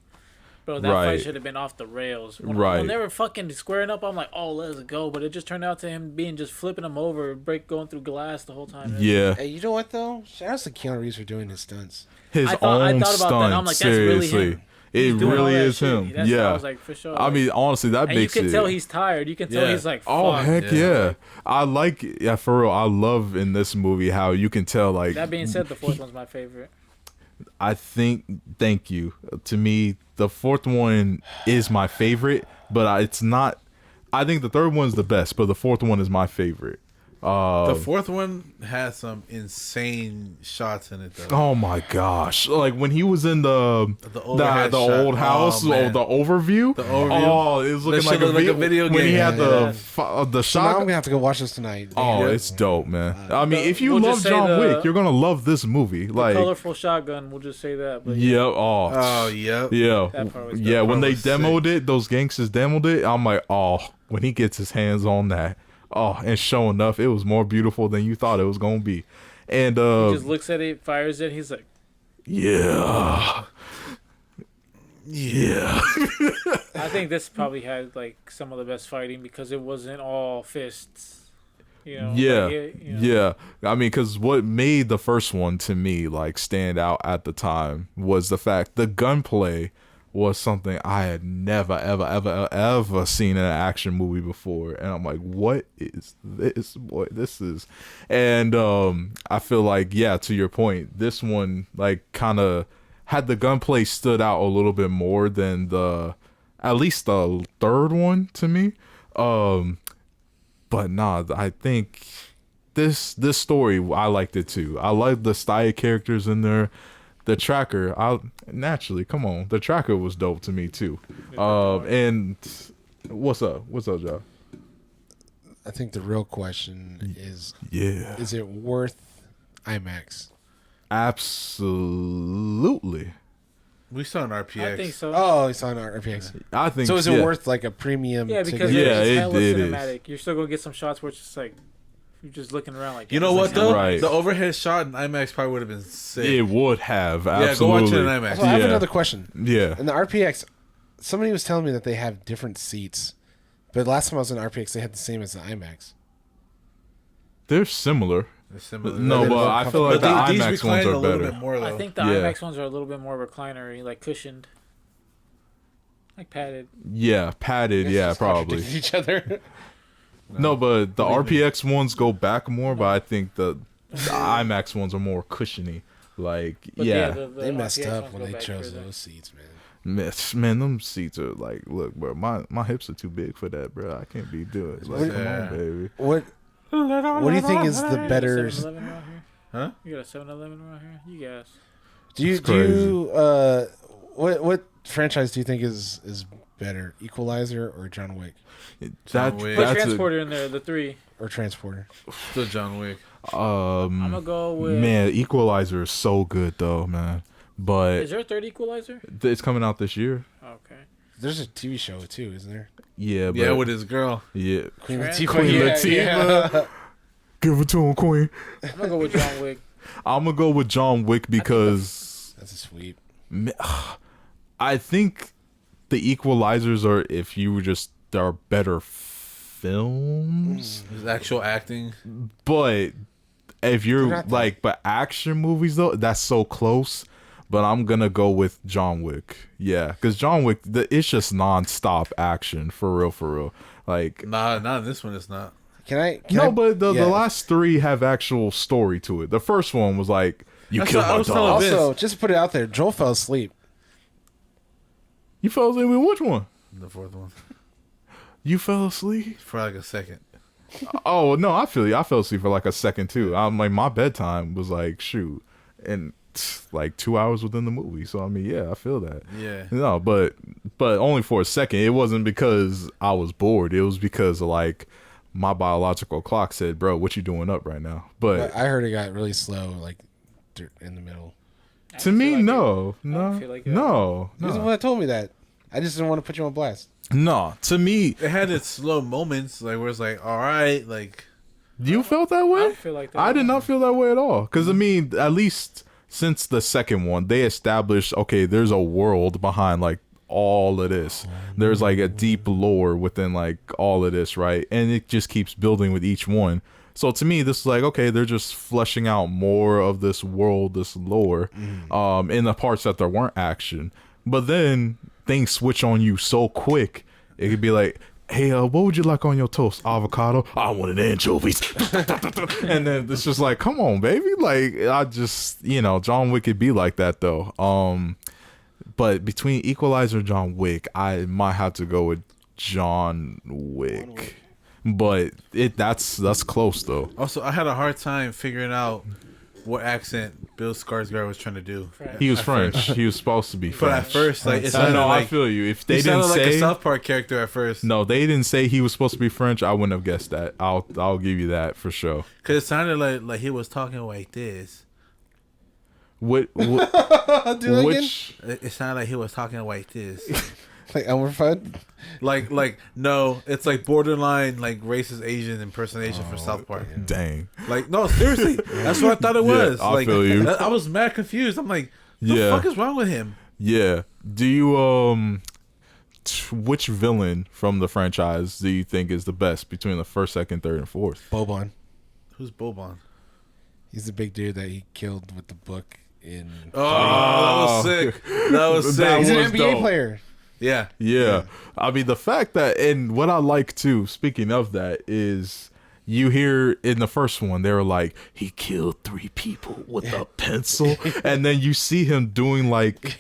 Bro, that Right. fight should have been off the rails. Right. When they were fucking squaring up, I'm like, oh, let's go. But it just turned out to him being just flipping him over, going through glass the whole time. Yeah, Hey, you know what though? Shout out to Keanu Reeves for doing his stunts. his I thought own about stunt. that. I'm like, that's really seriously, him. it He's doing all really that is shit. him. That's Yeah, I was like, for sure. I mean, honestly, that and makes you can it. tell he's tired. You can tell Yeah. he's like, fuck. Oh heck yeah. Yeah. I like for real. I love in this movie how you can tell like That being said, the fourth one's my favorite. I think thank you. To me, the fourth one is my favorite, but it's not. I think the third one's the best, but the fourth one is my favorite. The fourth one has some insane shots in it though. Oh my gosh! Like when he was in the overhead the shot. old house, Oh, or man. the overview. The overview. Oh, it was looking That like shit a, looked like a video when he game. had Yeah. the So now I'm shot. gonna have to go watch this tonight. Oh, Yeah. it's dope, man. I mean, if you We'll love just say John the- Wick, you're gonna love this movie. The Like, colorful shotgun, we'll just say that. But yeah, oh, Oh, yep. yeah, That part was yeah. dope. When That they was sick. demoed it, those gangsters demoed it. I'm like, oh, when he gets his hands on that, oh, and sure enough, it was more beautiful than you thought it was gonna be. And he just looks at it, fires it. He's like, yeah, yeah, I think this probably had like some of the best fighting because it wasn't all fists. You know, yeah, like, you know. yeah. I mean, because what made the first one to me like stand out at the time was the fact the gunplay was something I had never, ever seen in an action movie before, and I'm like, what is this? What this is? And I feel like, yeah, to your point, this one like kind of had the gunplay stood out a little bit more than at least the third one to me. But nah, I think this story, I liked it too. I like the style characters in there. The tracker, come on, the tracker was dope to me too. And what's up, Joe? I think the real question is it worth IMAX? Absolutely. We saw an RPX. I think so. Oh, it's on RPX. I think So is it worth like a premium? Yeah, because ticket? Yeah, it's it hella is. cinematic. You're still gonna get some shots where it's just like you're just looking around like. You know what though? Right. The overhead shot in IMAX probably would have been sick. it would have Yeah, go absolutely. watch it in IMAX. So I have Yeah. another question. Yeah, In the RPX, somebody was telling me that they have different seats, but last time I was in RPX, they had the same as the IMAX. they're similar. They're similar. No, They're but more I feel like but the these IMAX recline ones a are little better. bit more though. I think the Yeah. IMAX ones are a little bit more reclinery, like cushioned, like padded. Yeah, padded. Yeah, probably. Each other. No, but the Believe me. RPX ones go back more, but I think the IMAX ones are more cushiony. Like, But yeah, the They messed RPX up ones when go they back chose further. those seats, man. man, them seats are like, look, bro, my hips are too big for that, bro. I can't be doing it. Like, come Yeah. on, baby. What do you think is the You got a better? 7-Eleven around here? Huh? You got a 7-Eleven around here? You guys. It's crazy. What franchise do you think is better, Equalizer or John Wick John Wick. Put that's Transporter in there, the 3. or Transporter? Still John Wick. I'm gonna go with. man, Equalizer is so good though, man. But Is there a third Equalizer? it's coming out this year. Okay. There's a TV show too, isn't there? Yeah, but Yeah, with his girl. yeah. Queen Trans- Latifah. Queen Yeah, Latifah. yeah. Give it to him, Queen. I'm gonna go with John Wick. I'm gonna go with John Wick because That's a sweep. I think the Equalizers are, if you were just, they're better films. His actual acting. But if They're you're not that- like, but action movies though, that's so close. But I'm gonna go with John Wick. Yeah, because John Wick, it's just nonstop action for real. Like, Nah, not in this one. It's not. but the yeah. last three have actual story to it. The first one was like, you That's killed what I my was dog. telling Vince. Also, just to put it out there, Joel fell asleep. You fell asleep with which one? The fourth one. You fell asleep? For like a second. Oh no, I feel you. I fell asleep for like a second too. I'm like, my bedtime was like, shoot, and like 2 hours within the movie. So I mean, yeah, I feel that. Yeah. No, but only for a second. It wasn't because I was bored. It was because of like my biological clock said, "Bro, what you doing up right now?" But I heard it got really slow, like in the middle. I to don't me, feel like no, I don't feel like it. no. You're the one that told me that. I just didn't want to put you on blast. No, to me, It had its slow moments, like where it's like, all right, like you felt that I way. don't feel like that. I did not feel that way at all. Because I mean, at least since the second one, they established, okay, there's a world behind like all of this. There's like a deep lore within like all of this, right? And it just keeps building with each one. So to me, this is like, okay, they're just fleshing out more of this world, this lore, in the parts that there weren't action. But then things switch on you so quick. It could be like, hey, what would you like on your toast? Avocado? I wanted anchovies. And then it's just like, come on, baby. Like, I just, John Wick could be like that though. But between Equalizer and John Wick, I might have to go with John Wick. But that's close though. Also, I had a hard time figuring out what accent Bill Skarsgård was trying to do. He was French. He was supposed to be French. But at first, like, it I sounded know, like, I feel you. If they he didn't sounded like say a South Park character at first. no, they didn't say he was supposed to be French, I wouldn't have guessed that. I'll give you that for sure. Because it sounded like he was talking like this. What Do that which It sounded like he was talking like this. Like Elmer Fudd? like no, it's like borderline like racist Asian impersonation for South Park. dang. Like, no, seriously, that's what I thought it was. I like, feel you. I was mad confused. I'm like, the Yeah. fuck is wrong with him? Yeah. Do you which villain from the franchise do you think is the best between the first, second, third, and fourth? Boban. Who's Boban? He's the big dude that he killed with the book in... Oh, that was sick. That was sick. That He's an was NBA dope. player. Yeah. Yeah. I mean, the fact that, and what I like too, speaking of that, is you hear in the first one, they were like, he killed 3 people with a pencil. And then you see him doing like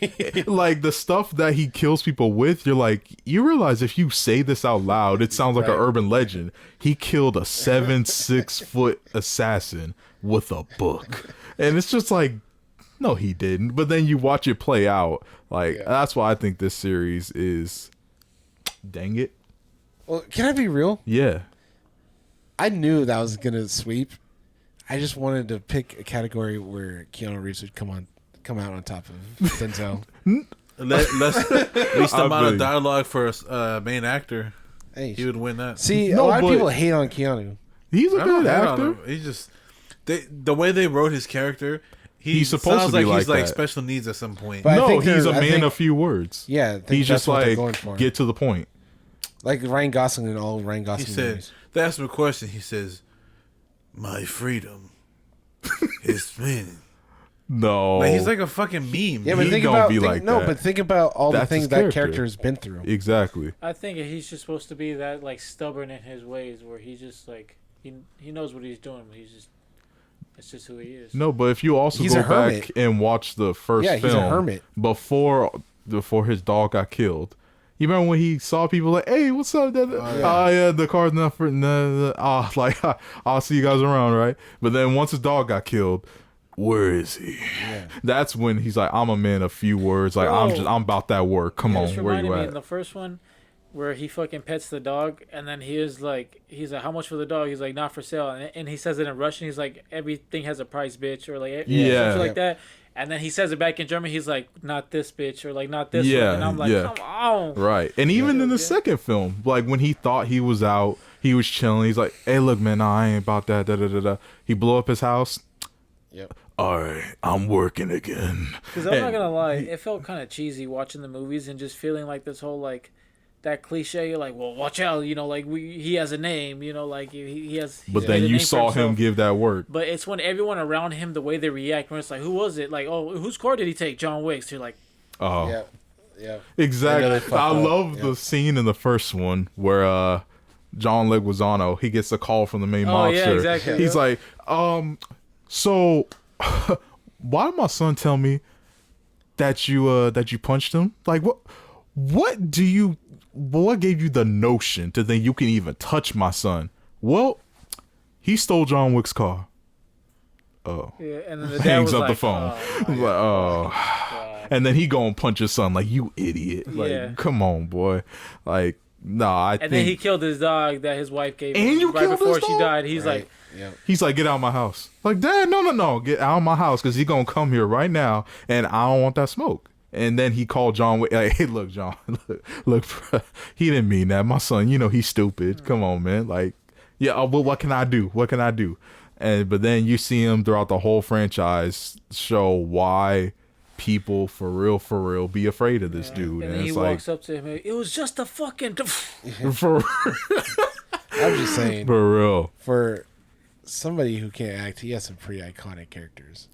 the stuff that he kills people with. You're like, you realize if you say this out loud, it sounds like an urban legend. He killed a 6-foot assassin with a book. And it's just like, no, he didn't. But then you watch it play out. Like, that's why I think this series is, dang it. Well, can I be real? Yeah. I knew that was going to sweep. I just wanted to pick a category where Keanu Reeves would come out on top of Denzel. Least amount really- of dialogue for a main actor. Hey, He would win that. see, No, a lot but- of people hate on Keanu. He's a I don't good hate on actor. him. He's just the way they wrote his character. He's supposed sounds to be like he's like like that. special needs at some point. But I No, think he's a I man think- of few words. Yeah, I think He's that's just what they're like, going for. get to the point. Like Ryan Gosling and all Ryan He Gosling said, movies. they asked him a question. He says, "My freedom is spinning." No. Like, he's like a fucking meme. Yeah, but He think don't about be like no, that. but think about all the That's things his that character. character has been through. Exactly. I think he's just supposed to be that like stubborn in his ways, where he just like he knows what he's doing, but he's just it's just who he is. No, but if you also He's go a hermit. back and watch the first Yeah, he's a film hermit. before his dog got killed. You remember when he saw people like, "Hey, what's up?" Yeah, the car's not for like I'll see you guys around, right? But then once his dog got killed, where is he? Yeah. That's when he's like, "I'm a man of few words. Like I'm about that work. Come You on, just where reminded you me at?" in the first one where he fucking pets the dog, and then he's like, "How much for the dog?" He's like, "Not for sale," and he says it in Russian. He's like, "Everything has a price, bitch," or like Yeah. something like that. And then he says it back in German. He's like, "Not this bitch," or like, "Not this Yeah, one." And I'm like, yeah. "Come on!" Right. And even in the second film, like when he thought he was out, he was chilling. He's like, "Hey, look, man, nah, I ain't about that." Da, da, da, da. He blew up his house. Yep. All right, I'm working again. Because I'm not gonna lie, it felt kind of cheesy watching the movies and just feeling like this whole like that cliche. You're like, well, watch out, like he has a name, like he has. he's But then made a you name for saw him himself. give that work. But it's when everyone around him, the way they react, when it's like, who was it? Like, oh, whose car did he take? John Wick's. You're like, Oh, Yeah. Yeah. exactly. I know they fucked I up. love the scene in the first one where John Leguizamo, he gets a call from the main Oh, yeah, mobster. exactly. He's like, so why did my son tell me that you punched him? Like, what gave you the notion to think you can even touch my son? Well, he stole John Wick's car. Oh. yeah, and then the dad Hangs was up like, the phone. Oh, Like, oh. And then he go and punch his son like, you idiot. Like, Yeah. come on, boy. Like, I and think then he killed his dog that his wife gave And him you right killed before his she dog? died. He's Right. like, Yep. he's like, get out of my house. Like, Dad, no, get out of my house because he's gonna come here right now and I don't want that smoke. And then he called John Wick, like, hey, look, John, look, bro, he didn't mean that. My son, he's stupid. Come on, man. Like, yeah, well, what can I do? What can I do? But then you see him throughout the whole franchise show why people for real be afraid of this dude. And then he it's walks up to him. It was just a fucking. for I'm just saying, for real. for somebody who can't act, he has some pretty iconic characters.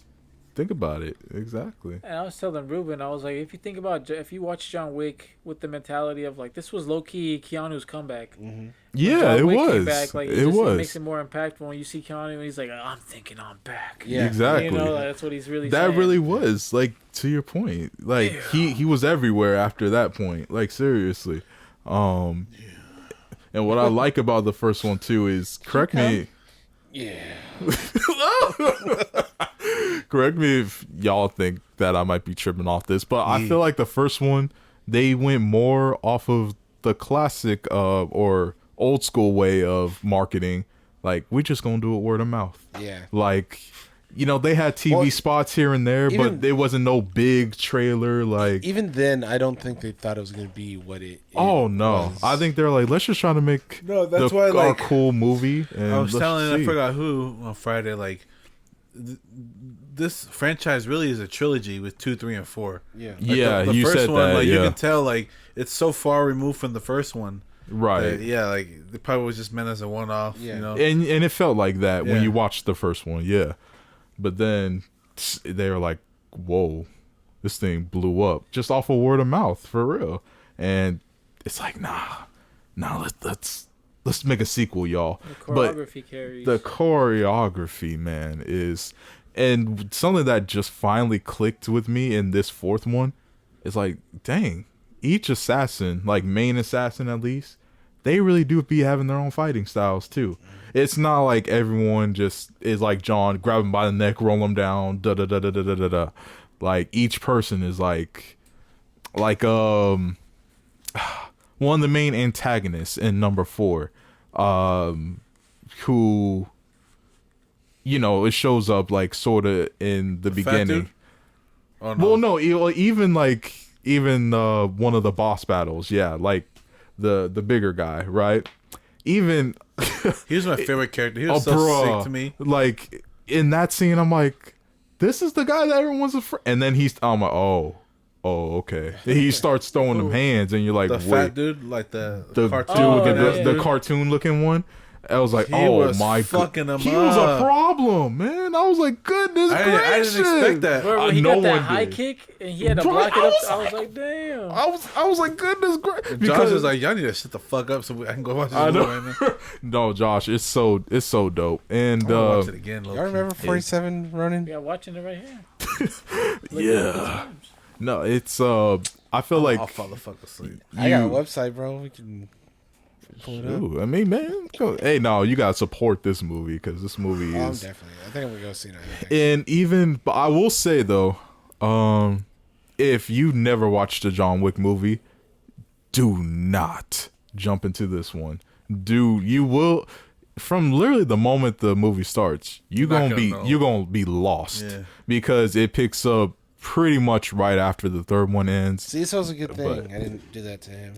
Think about it. Exactly. And I was telling Ruben, I was like, if you watch John Wick with the mentality of like, this was low key Keanu's comeback. Mm-hmm. Yeah, John it Wick came was. back, like, It It makes was. it more impactful when you see Keanu and he's like, I'm thinking I'm back. Yeah. Exactly. You know, like, that's what he's really That saying. really was, like, to your point. Like, he was everywhere after that point. Like, seriously. And what I like about the first one too is, correct me if y'all think that I might be tripping off this, but I feel like the first one, they went more off of the classic or old school way of marketing. Like, we just gonna do it word of mouth. Yeah. Like, you know, they had TV spots here and there, even- but there wasn't no big trailer. Like, Even then, I don't think they thought it was going to be what it oh no, was. I think they're like, let's just try to make No, that's why, our like, cool movie. And I was let's telling, I see. forgot who on Friday, like, this franchise really is a trilogy with 2, 3, and 4. Yeah. Like, Yeah, the you first said one, that. like, Yeah, you can tell, like, it's so far removed from the first one. right. Yeah, like, it probably was just meant as a one-off, Yeah. you know? And it felt like that when Yeah. you watched the first one, yeah. But then they were like, "Whoa, this thing blew up just off of word of mouth for real." And it's like, nah, let's make a sequel, y'all. The But choreography carries. the choreography, man, is, and something that just finally clicked with me in this fourth one is like, dang, each assassin, like main assassin at least, they really do be having their own fighting styles too. It's not like everyone just is like John, grab him by the neck, roll him down, da da da da da da da da. Like, each person is like one of the main antagonists in number 4, who, you know, it shows up like sort of in the Fat beginning. dude? Oh, no. Well, no, even one of the boss battles, yeah, like the bigger guy, right? Even He was my favorite character. He was oh, so bruh, sick to me. like in that scene, I'm like, this is the guy that everyone's afraid. And then I'm like, oh, okay. He starts throwing them hands, and you're like, The wait, fat dude, like the cartoon. dude, Oh, the yeah. cartoon looking one. I was like, He oh was my fucking god, him he was a up. problem, man. I was like, goodness I gracious. didn't expect that. Where he no got that one high did. kick and he had to Right, block it I up. was I was like- like, damn. I was like, goodness gracious. Josh was like, y'all need to shut the fuck up so I can go watch this I movie know. right now. No, Josh, it's so dope. And I'm gonna watch it again. Y'all remember 47 running? Yeah, watching it right here. yeah, no, it's I feel like I'll fall the fuck asleep. I got a website, bro. We can pull it up. Ooh, I mean, man, hey, no, you gotta support this movie because this movie I'm is. definitely. I think I'm gonna go see it. And even, but I will say though, if you never watched a John Wick movie, do not jump into this one. You will, from literally the moment the movie starts, you're gonna be lost. Yeah. Because it picks up pretty much right after the third one ends. See, this was a good thing. But- I didn't do that to him.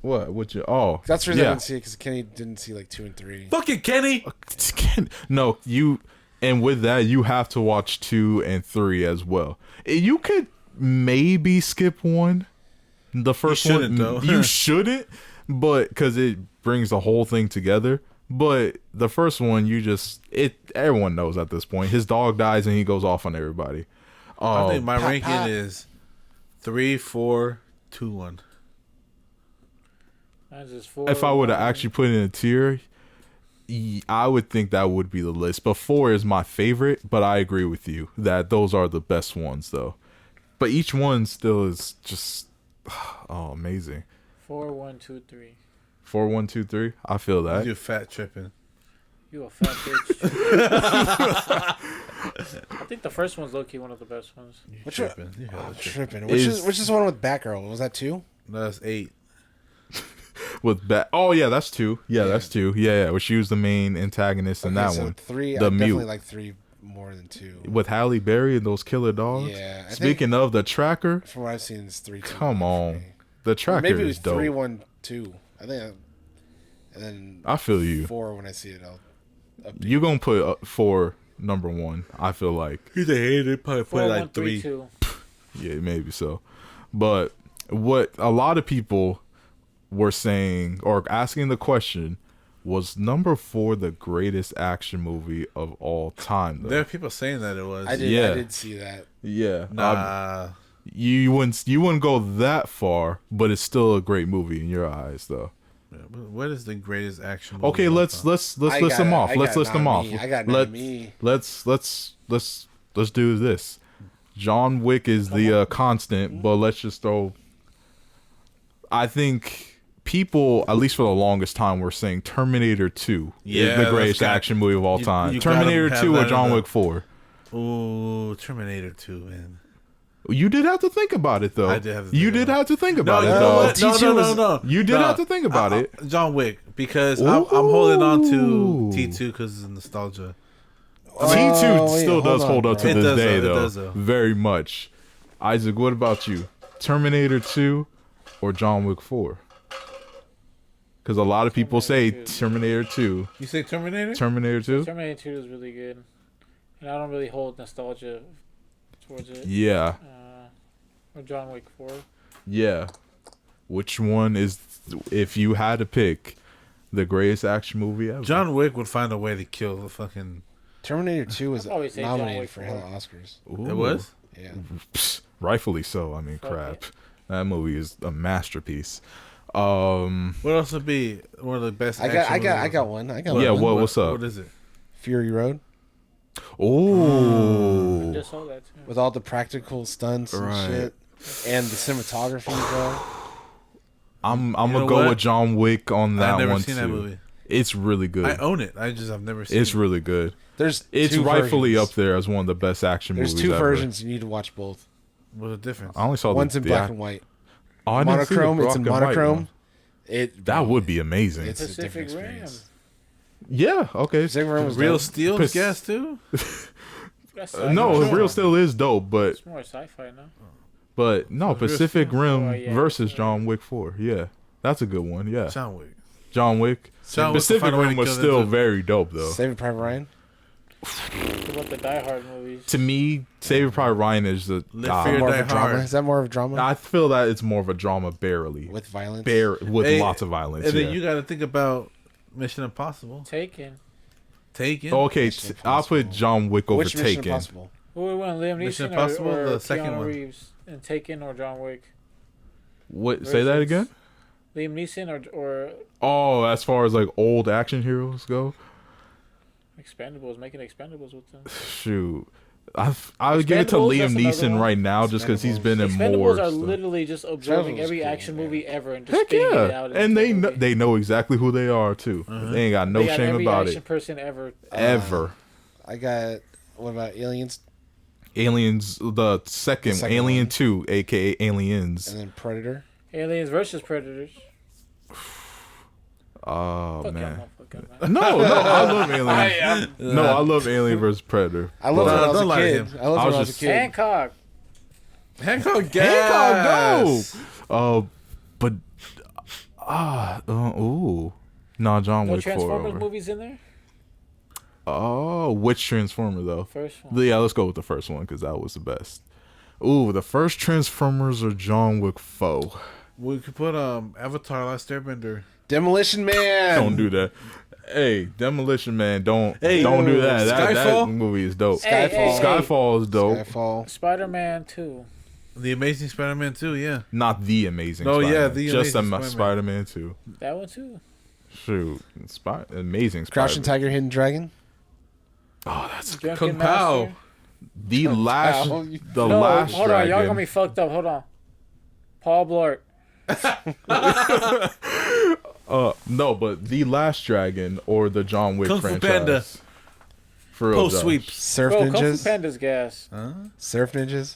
What? What you? Oh, That's the reason I yeah. didn't see it, because Kenny didn't see like 2 and 3. Fucking Kenny. No, and with that, you have to watch 2 and 3 as well. You could maybe skip 1. The first shouldn't, one, though. you shouldn't, but because it brings the whole thing together. But the first one, everyone knows at this point. His dog dies and he goes off on everybody. I think my Pop, ranking pop. is 3, 4, 2, 1. Mine's just 4. If I would have actually put in a tier, I would think that would be the list. But 4 is my favorite, but I agree with you that those are the best ones, though. But each one still is just, amazing. 4, 1, 2, 3. 4, 1, 2, 3. I feel that. You fat tripping. You a fat bitch. I think the first one's low key one of the best ones. You Which one? tripping. You hella tripping. Tripping. Which is the one with Batgirl? Was that 2? No, that's 8. With oh yeah, that's 2. Yeah, that's 2. Yeah, where she was the main antagonist in that so one. 3. The I definitely mute. like 3 more than 2. With Halle Berry and those killer dogs. Yeah. I think Speaking of the tracker, from what I've seen, it's 3. come on, the tracker Maybe it is was dope. 3, 1, 2. I think. And then I feel you. 4 when I see it. I'll update. You gonna put 4 number one. I feel like. He's a hater. Probably put it like 3. 4132. Yeah, maybe so. But what a lot of people were saying or asking the question, was number 4 the greatest action movie of all time? Though? There are people saying that it was. I did see that. Yeah. Nah. You wouldn't go that far, but it's still a great movie in your eyes, though. What is the greatest action movie? Okay, let's list them off. Let's list them off. I got none of me. Let's do this. John Wick is the constant, but let's just throw. I think people, at least for the longest time, were saying Terminator 2 is the greatest action movie of all time. Terminator 2 or John Wick 4. Ooh, Terminator 2, man. You did have to think about it, though. I did have to. You did have to think about it, No, though. no. You did have to think about it. John Wick, because I'm holding on to T2 because it's nostalgia. T2 still does hold up to It this does, day, though. It though. does, though. Very much. Isaac, what about you? Terminator 2 or John Wick 4? Because a lot of people say Terminator 2. You say Terminator? Terminator 2? Terminator 2 is really good. And I don't really hold nostalgia towards it. Yeah. Or John Wick 4. Yeah. Which one is, if you had to pick, the greatest action movie ever? John Wick would find a way to kill the fucking... Terminator 2 was I'd probably say John nominated Wick for 4. hella Oscars. Ooh. It was? Yeah. Psst, rightfully so. I mean, Fuck crap. it. That movie is a masterpiece. What else would be one of the best I got one. Yeah, what's up? What is it? Fury Road. Oh. Just saw that too. With all the practical stunts and Right. shit. And the cinematography, bro. I'm You gonna know go what? with John Wick on that I've never one seen too. that movie. It's really good. I own it. I've never seen It's it. really good. There's It's two rightfully versions. up there as one of the best action There's movies 2 ever. versions. You need to watch both. What's the difference? I only saw One's the in black and white. Oh, I didn't see the Monochrome. It's in black and white monochrome. one. That would be amazing. It's a Pacific different Rim. experience. Yeah. Okay. Pacific Rim was Real dope. Steel Pers- gas too? That's No, sci-fi. Real Steel is dope, but It's more sci-fi now. no, Real Pacific Steel? Rim Oh, yeah. versus John Wick 4. Yeah, that's a good one. Yeah, John Wick. John Wick. John Wick will Pacific find a way to Rim was kill them still too. very dope though. Saving Private Ryan. What about the Die Hard movies? To me, Saving Private Ryan is the. Live Fear, More Die of a drama. Hard. Is that more of a drama? I feel that it's more of a drama, barely With violence? with Hey, lots of violence. And Yeah. then you got to think about Mission Impossible. Taken. Taken. Okay, Mission I'll put Impossible. John Wick over Which Mission Taken. Impossible? Who would win, Liam Mission Neeson Impossible, or the second Keanu one. Reeves? And Taken or John Wick? What? Say that Versus again. Liam Neeson or Oh, as far as like old action heroes go, Expendables? Making Expendables with them. shoot, I would give it to Expendables, Liam that's another Neeson one. right now just because he's been in more. Expendables are stuff. literally just absorbing Expendables every cool, action man. movie ever and just Heck spitting it yeah, out. and they know exactly who they are too. They ain't got no They got shame every about action it person ever. ever. I got. What about Aliens? Aliens, the second second Alien one. 2, aka Aliens. And then Predator. Aliens versus Predators. Oh Fuck man. y'all motherfuckers, man. No, I love Aliens. No, I love Alien vs Predator. I loved it when I was don't a lie to kid. him. I loved it I when I was was a just- kid. Hancock. Hancock gas. Hancock, go. But ooh, no, John No Wick 4. Transformers over. movies in there? Oh, which Transformer though? First one. Yeah, let's go with the first one because that was the best. Ooh, the first Transformers or John Wick 4. We could put Avatar: Last Airbender. Demolition Man. Don't do that. Hey, Demolition Man, don't Hey, do that. That Skyfall? movie is dope. Hey, hey, Skyfall is dope. Skyfall. Spider-Man 2. The Amazing Spider-Man 2, yeah. Not the Amazing. No, yeah, Spider-Man. the just Amazing a Spider-Man 2. That one too. Shoot, Amazing Crouching Spider-Man. Tiger, Hidden Dragon. Oh, that's Drunken Kung Pao. Master. the last. Pao. The No, last hold on. Y'all dragon. got me fucked up. Hold on. Paul Blart. No, but the Last Dragon or the John Wick Kung Fu franchise. Panda. For real, Post Josh. sweeps. Surf Bro, Kung Fu Ninjas. Panda's gas. Surf Ninjas.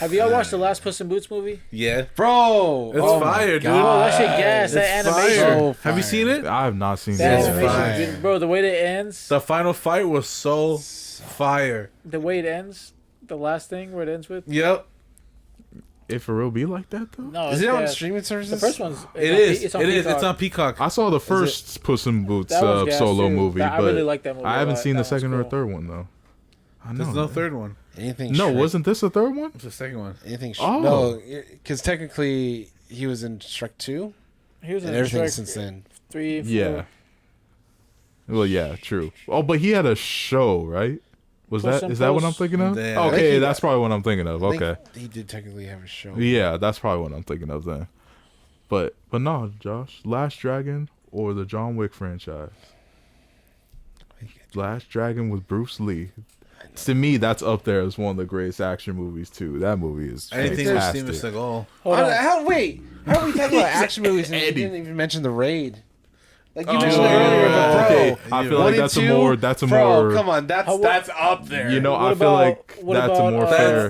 Have y'all watched the last Puss in Boots movie? Yeah. Bro. It's oh my fire, dude. Oh, that shit gas. That It's animation. fire. So Have fire. you seen it? I have not seen That It's that. animation, fire. dude, bro. The way that it ends. The final fight was so fire. The way it ends. The last thing where it ends with. Yep. It for real be like that though? No, Is it on gas. streaming services? The first one's It is. It's on It is. Peacock. It's on Peacock. I saw the first Puss in Boots That was gas, solo too. movie, I but really like that movie. I a haven't lot. seen the That one's second or cool. third one though. I know. There's no man. third one. Anything? No, Shrek. wasn't this the third one? It's the second one. Anything? Oh. No, because technically he was in Shrek 2 He was in and everything Shrek since then. 3, 4. Yeah. Well, yeah, true. Oh, but he had a show, right? Puss Is in that what I'm Puss. thinking of? Yeah. Okay, He- that's probably what I'm thinking of. I think Okay. he did technically have a show. Yeah, that's probably what I'm thinking of then. But no, Josh, Last Dragon or the John Wick franchise? Last Dragon with Bruce Lee. To me, that's up there as one of the greatest action movies too. That movie is Anything with Steven fantastic. Seagal. Hold on. Wait, how are we talking about action movies and you Eddie. didn't even mention The Raid? Like you Oh, mentioned it earlier, but bro. okay. I feel one like and that's a two? more Bro, come on, How- that's up there. You know, What I feel about- like what that's a about, more fair.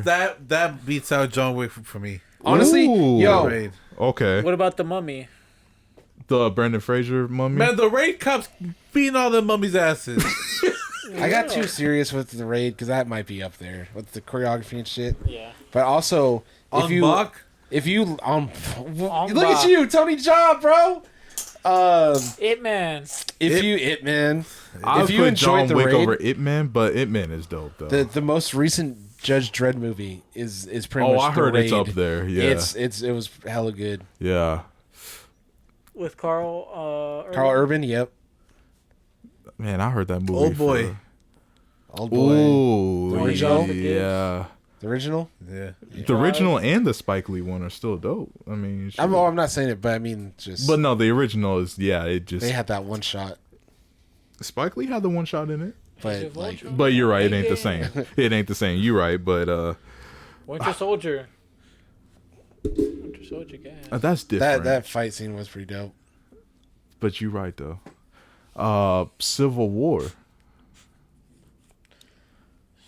That beats out John Wick for me. honestly, Ooh. yo, Raid. Okay, What about the Mummy? the Brendan Fraser mummy. Man, the Raid cops beating all the mummies' asses. I got too serious with The Raid because that might be up there with the choreography and shit. Yeah. But also, On Bach, if you look Bach. at you, Tony Jaa, bro. It Man. If you It Man, I if you put enjoyed John The Wick Raid, over It Man, but It Man is dope though. the most recent Judge Dredd movie is pretty Oh, much. I The heard it's Raid. up there. Yeah, it was hella good. yeah. With Carl Urban. Carl Urban, yep. Man, I heard that movie. Old boy. Old boy, Ooh, The original? yeah. the original. Yeah. The original and the Spike Lee one are still dope. I mean, shit. I'm not saying it, but I mean, just But no, the original is it just they had that one shot, Spike Lee had the one shot in it. but like But you're right, it ain't the same. It ain't the same. You're right, but Winter Soldier. Winter Soldier, gas. that's different. that fight scene was pretty dope. But you're right though. Civil War.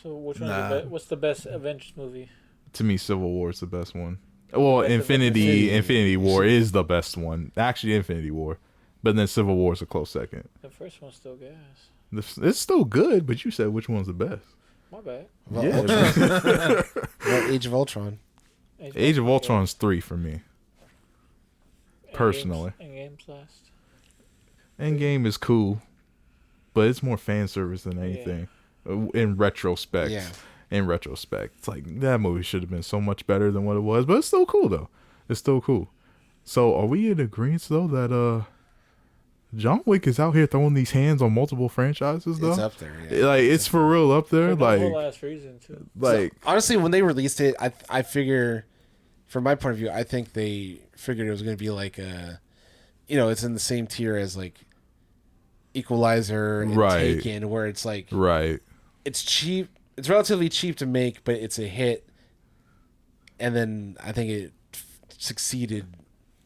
So which one? Nah. What's the best Avengers movie? To me, Civil War is the best one. Well, Best of Infinity War is the best one. Actually, Infinity War, but then Civil War is a close second. The first one's still gas. It's still good, but you said which one's the best? My bad. Well, Yeah. Ultron. Well, Age of Ultron. Age of Ultron's 3 for me. Endgame's- personally. Endgame's last. Endgame is cool, but it's more fan service than anything. In retrospect, Yeah. it's like that movie should have been so much better than what it was, but it's still cool though. It's still cool. So, are we in agreement though that John Wick is out here throwing these hands on multiple franchises though? It's up there. Yeah. Like it's for real up there. For the Like, whole last reason too. like Honestly, when they released it, I figure, from my point of view, I think they figured it was going to be like it's in the same tier as like Equalizer and Right. Taken, where it's like right. it's cheap. It's relatively cheap to make, but it's a hit. And then I think it succeeded.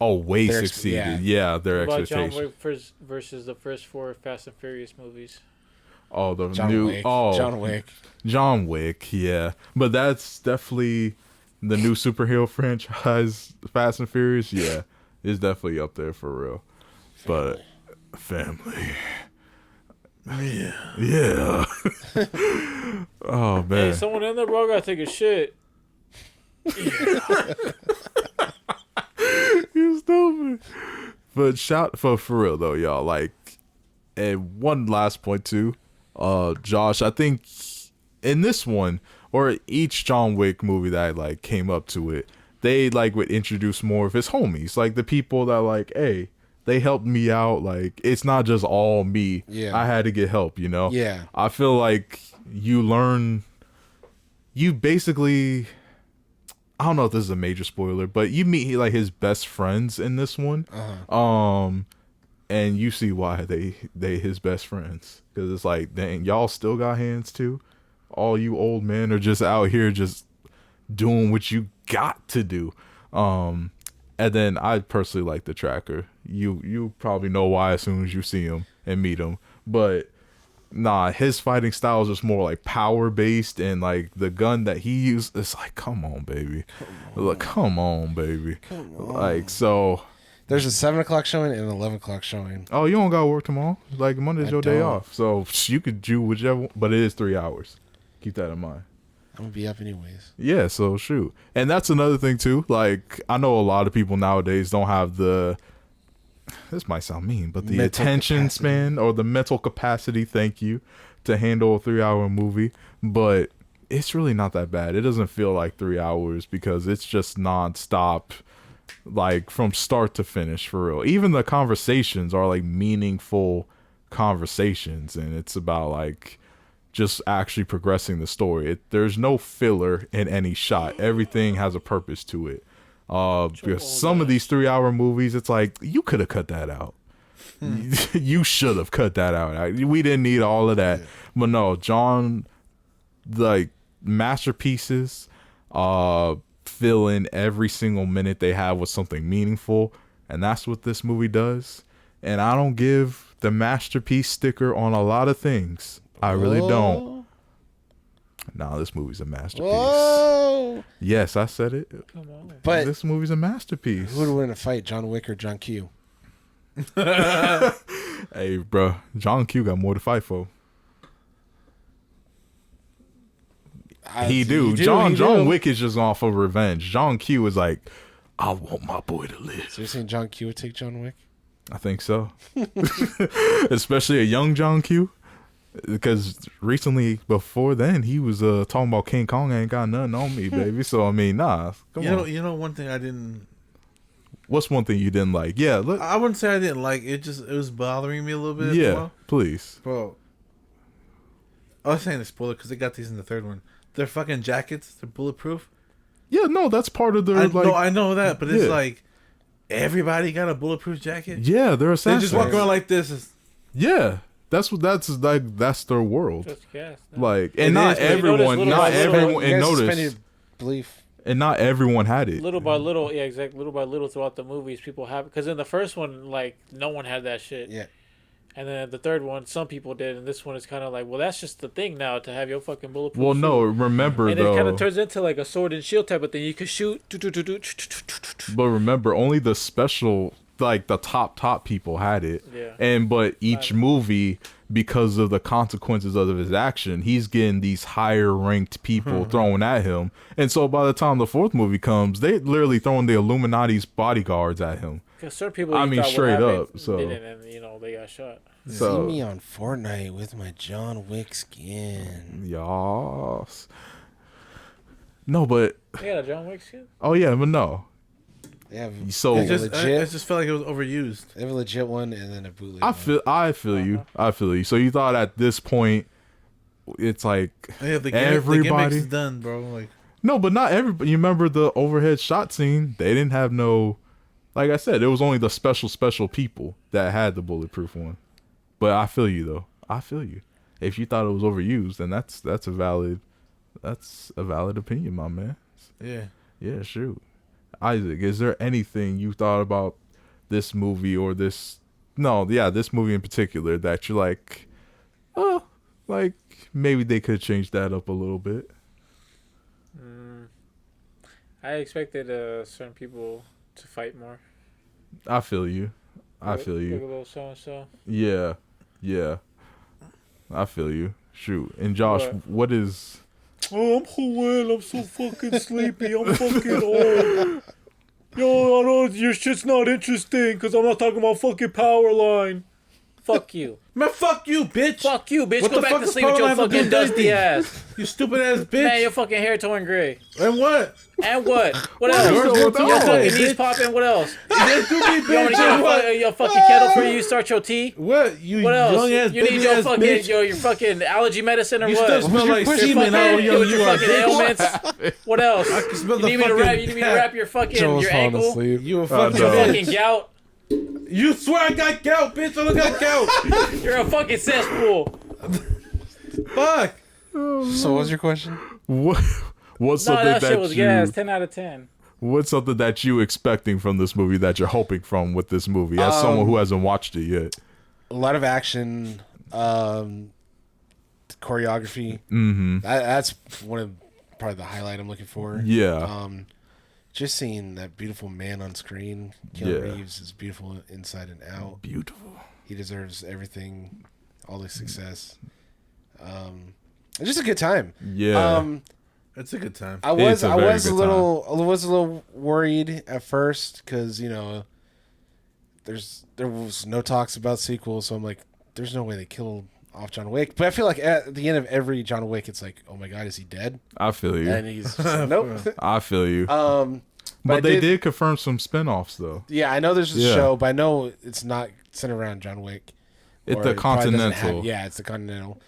Oh, way Their succeeded. yeah. Yeah, their What about John expectations. Wick versus the first 4 Fast and Furious movies? Oh, the John new Wick. oh John Wick, yeah. But that's definitely the new superhero franchise, Fast and Furious, yeah. Is definitely up there for real. But family. Yeah. Oh Hey, man. someone in there, bro. I gotta take a shit. You stupid. But for real though, y'all. Like, and one last point too. Josh, I think in this one, or each John Wick movie that like came up to it, they like would introduce more of his homies, like the people that like, hey, they helped me out. Like, it's not just all me. Yeah. I had to get help, you know? Yeah. I feel like you basically, I don't know if this is a major spoiler, but you meet like his best friends in this one. And you see why they his best friends, because it's like, dang, y'all still got hands too. All you old men are just out here just doing what you got to do. And then I personally like the tracker. You probably know why as soon as you see him and meet him. But nah, his fighting style is just more like power based, and like the gun that he used, it's like, come on, baby. Come on, baby. Like, so. There's a 7 o'clock showing and an 11 o'clock showing. Oh, you don't gotta work tomorrow. Like, Monday's I your day don't. off, so you could do whichever. But it is 3 hours. Keep that in mind. I'm gonna be up anyways. Yeah, so shoot. And that's another thing too. Like, I know a lot of people nowadays don't have the, this might sound mean, but the Mental attention capacity. span or the mental capacity, thank you, to handle a 3-hour movie. But it's really not that bad. It doesn't feel like 3 hours because it's just nonstop, like from start to finish, for real. Even the conversations are like meaningful conversations, and it's about like just actually progressing the story. There's no filler in any shot. Everything has a purpose to it. Because some of these 3-hour movies, it's like, you could have cut that out. You should have cut that out. We didn't need all of that. But no, John, like, masterpieces, fill in every single minute they have with something meaningful, and that's what this movie does. And I don't give the masterpiece sticker on a lot of things. I really don't. Nah, this movie's a masterpiece. Whoa! Yes, I said it. Come on. But This movie's a masterpiece. who would win a fight, John Wick or John Q? Hey, bro, John Q got more to fight for. He do. John Wick is just off of revenge. John Q is like, I want my boy to live. So you're saying John Q would take John Wick? I think so. Especially a young John Q. Because recently, before then, he was talking about King Kong ain't got nothing on me, baby. So, I mean, nah. Come on. You know, one thing I didn't. What's one thing you didn't like? Yeah, look. I wouldn't say I didn't like it. It was bothering me a little bit. Yeah, Well, please. bro. I was saying a spoiler because they got these in the third one. Their fucking jackets, they're bulletproof. Yeah, no, that's part of their, I know that, but it's Yeah. like everybody got a bulletproof jacket. Yeah, they're They assassins. just walk around like this. Yeah, that's their world. Just gas. Like, It and not is, but you notice everyone, little not by little, everyone, You and guys notice, suspended belief. and not everyone had it. Little by little, yeah, exactly. Little by little throughout the movies, people have, because in the first one, like, no one had that shit. Yeah. And then the third one, some people did, and this one is kind of like, well, that's just the thing now, to have your fucking bulletproof Well, suit. no, remember And it kind though. of turns into like a sword and shield type of thing. You can shoot. But remember, only the special, like the top people had it. Yeah. But each movie, because of the consequences of his action, he's getting these higher ranked people thrown at him. And so by the time the fourth movie comes, they literally throwing the Illuminati's bodyguards at him. Because certain people, I you mean, thought would straight have up, it, so- didn't, and you know they got shot. So- See me on Fortnite with my John Wick skin. Yas. No, but They got a John Wick skin. oh yeah, but no. They have, So they It have just, legit. I just felt like it was overused. They have a legit one and then a bootleg. I feel you. I feel you. So you thought at this point, it's like Yeah, the everybody. gimmick's done, bro. Like, No, but not everybody. You remember the overhead shot scene? They didn't have no. Like I said, it was only the special people that had the bulletproof one. But I feel you though. I feel you. If you thought it was overused, then that's a valid opinion, my man. yeah. Yeah, shoot. Isaac, is there anything you thought about this movie or this movie in particular that you're like, oh, like maybe they could change that up a little bit? I expected certain people to fight more. I feel you. I feel Look a you. little so and so. Yeah. Yeah. I feel you. Shoot. And Josh, what is Oh, I'm Joel. I'm so fucking sleepy. I'm fucking old. Yo, I know your shit's not interesting because I'm not talking about fucking power line. Fuck you. Man, fuck you, bitch. Fuck you, bitch. What Go the back fuck to does sleep with power your line have to fucking do with dusty anything? ass. You stupid ass bitch. Man, your fucking hair torn gray. And what? And what? What else? Yours Your don't too, fucking bitch. knees popping. What else? You do me, You want me bitch. to get your fucking kettle for you? Start your tea? What? You What else? young ass You need baby your ass fucking bitch. your fucking allergy medicine or You what? still smell like Your semen. How fucking, young with your you are, fucking bitch. ailments. What else? I can smell You the need me to fucking wrap? You need me to cat. wrap your fucking Joel's your falling ankle? asleep. You a fucking no. Your bitch. fucking gout? You swear I got gout, bitch. I don't got gout. You're a fucking cesspool. Fuck. So what's your question? what's No, something that shit that was you gas. 10 out of 10. what's something that you expecting from this movie that you're hoping from with this movie as someone who hasn't watched it yet? A lot of action, choreography. Mm-hmm. That's one of probably the highlight I'm looking for. Yeah. Just seeing that beautiful man on screen. Keanu Yeah. Reeves is beautiful inside and out. Beautiful. He deserves everything, all the success. It's just a good time. Yeah. It's a good time. I was It's a very good a little worried at first because there was no talks about sequels, so I'm like, there's no way they killed off John Wick. But I feel like at the end of every John Wick, it's like, oh my god, is he dead? I feel you. And he's just like, nope. I feel you. But they did confirm some spinoffs though. Yeah, I know there's a Yeah. show, but I know it's not centered around John Wick. It's Or the it probably doesn't Continental. yeah, it's the Continental.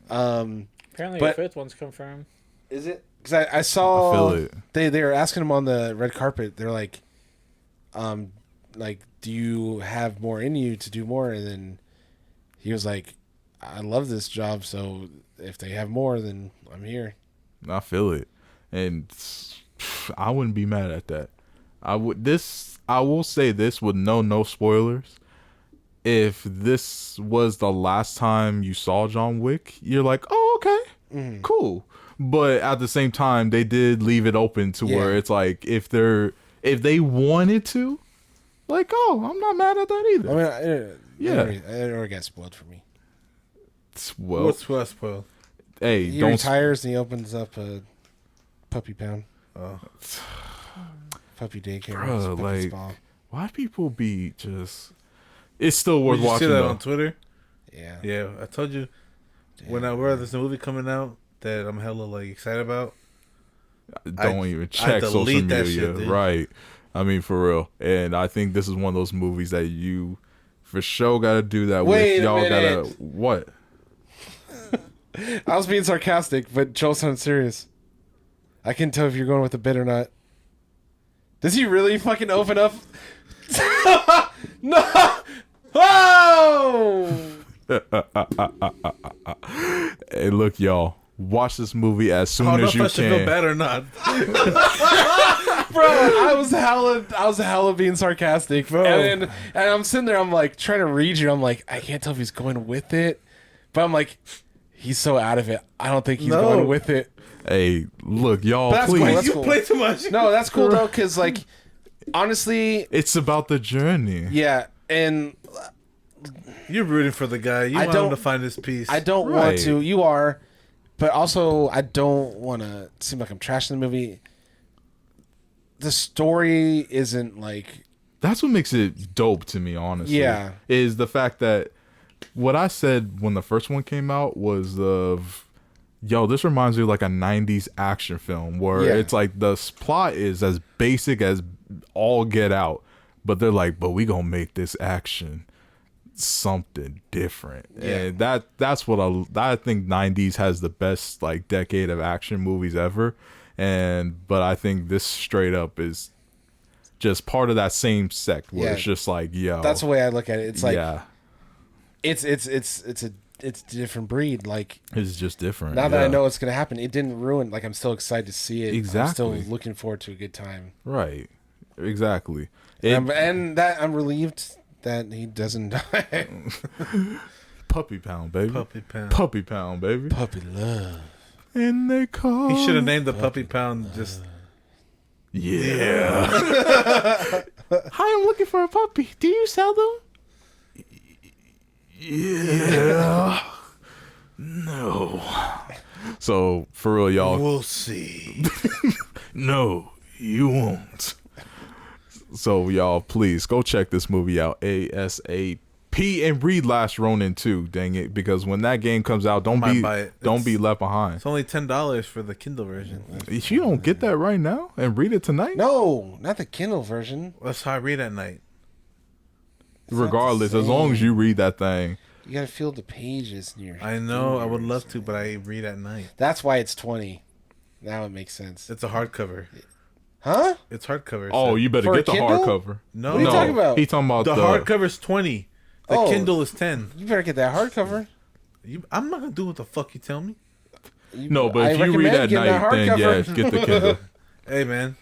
Apparently, But- the fifth one's confirmed. Is it? Because I saw I feel it. they were asking him on the red carpet. They're like, do you have more in you to do more? And then he was like, I love this job, so if they have more, then I'm here. I feel it, and I wouldn't be mad at that. I will say this with no spoilers. If this was the last time you saw John Wick, you're like, oh, okay, cool. But at the same time, they did leave it open to where Yeah. it's like, if they wanted to, like, oh, I'm not mad at that either. I mean, Yeah. it already got spoiled for me. Well, What's spoiled? hey, He don't retires and he opens up a puppy pound, Oh, puppy daycare, Bruh, puppy like, spa. why people be just? It's still worth did you see watching that though. on Twitter? Yeah. Yeah, I told you when Damn. there's a movie coming out that I'm hella like excited about. Don't even check social delete that media, shit, dude. right? I mean, for real. And I think this is one of those movies that you, for sure, gotta do that Wait with. a Y'all minute. gotta what? I was being sarcastic, but Joel sounded serious. I can tell if you're going with a bit or not. Does he really fucking open up? No! Oh! Hey, look, y'all. Watch this movie as soon I don't know as if you I should feel can. bad or not. Bro, I was hella being sarcastic. Bro. And I'm sitting there, I'm like trying to read you. I'm like, I can't tell if he's going with it. But I'm like, he's so out of it. I don't think he's No. going with it. Hey, look, y'all, But that's please. cool, that's You cool. play too much. No, that's cool though, because like, honestly, It's about the journey. yeah. And You're rooting for the guy. You I want him don't- to find his peace. I don't Right. want to. You are. But also, I don't want to seem like I'm trashing the movie. The story isn't like... That's what makes it dope to me, honestly. Yeah. Is the fact that what I said when the first one came out was yo, this reminds me of like a 90s action film where Yeah. it's like the plot is as basic as all get out, but they're like, but we gonna make this action something different. Yeah. And that's what I think 90s has the best like decade of action movies ever. But I think this straight up is just part of that same sect where Yeah. it's just like, yo, That's the way I look at it. It's like... yeah, It's a different breed. Like, it's just different. now that I yeah. know it's going to happen, it didn't ruin... Like, I'm still excited to see it. I'm Exactly. still looking forward to a good time. Right. Exactly. And that I'm relieved that he doesn't die. Puppy pound, baby. Puppy pound. Puppy pound, baby. Puppy love. And they call. He should have named the puppy pound just. Yeah. Hi, I'm looking for a puppy. Do you sell them? Yeah. No. So for real, y'all. We'll see. No, you won't. So y'all, please go check this movie out ASAP and read Last Ronin too. Dang it, because when that game comes out, don't Might buy it. be left behind. It's only $10 for the Kindle version. If you don't get that right now and read it tonight, No, not the Kindle version. That's how I read at night. not the regardless, as long as same. you read that thing, You got to feel the pages in your I know. I would fingers. love to, but I read at night. That's why it's 20. Now it makes sense. It's a hardcover. Huh? It's hardcover. oh, so- you better For a get the Kindle? hardcover. No. What are you talking about? He talking about the the hardcover's 20. The Oh. Kindle is 10. You better get that hardcover. I'm not gonna do what the fuck you tell me. No, but I if you read recommend at getting that night, then yeah, hardcover. get the Kindle. Hey man,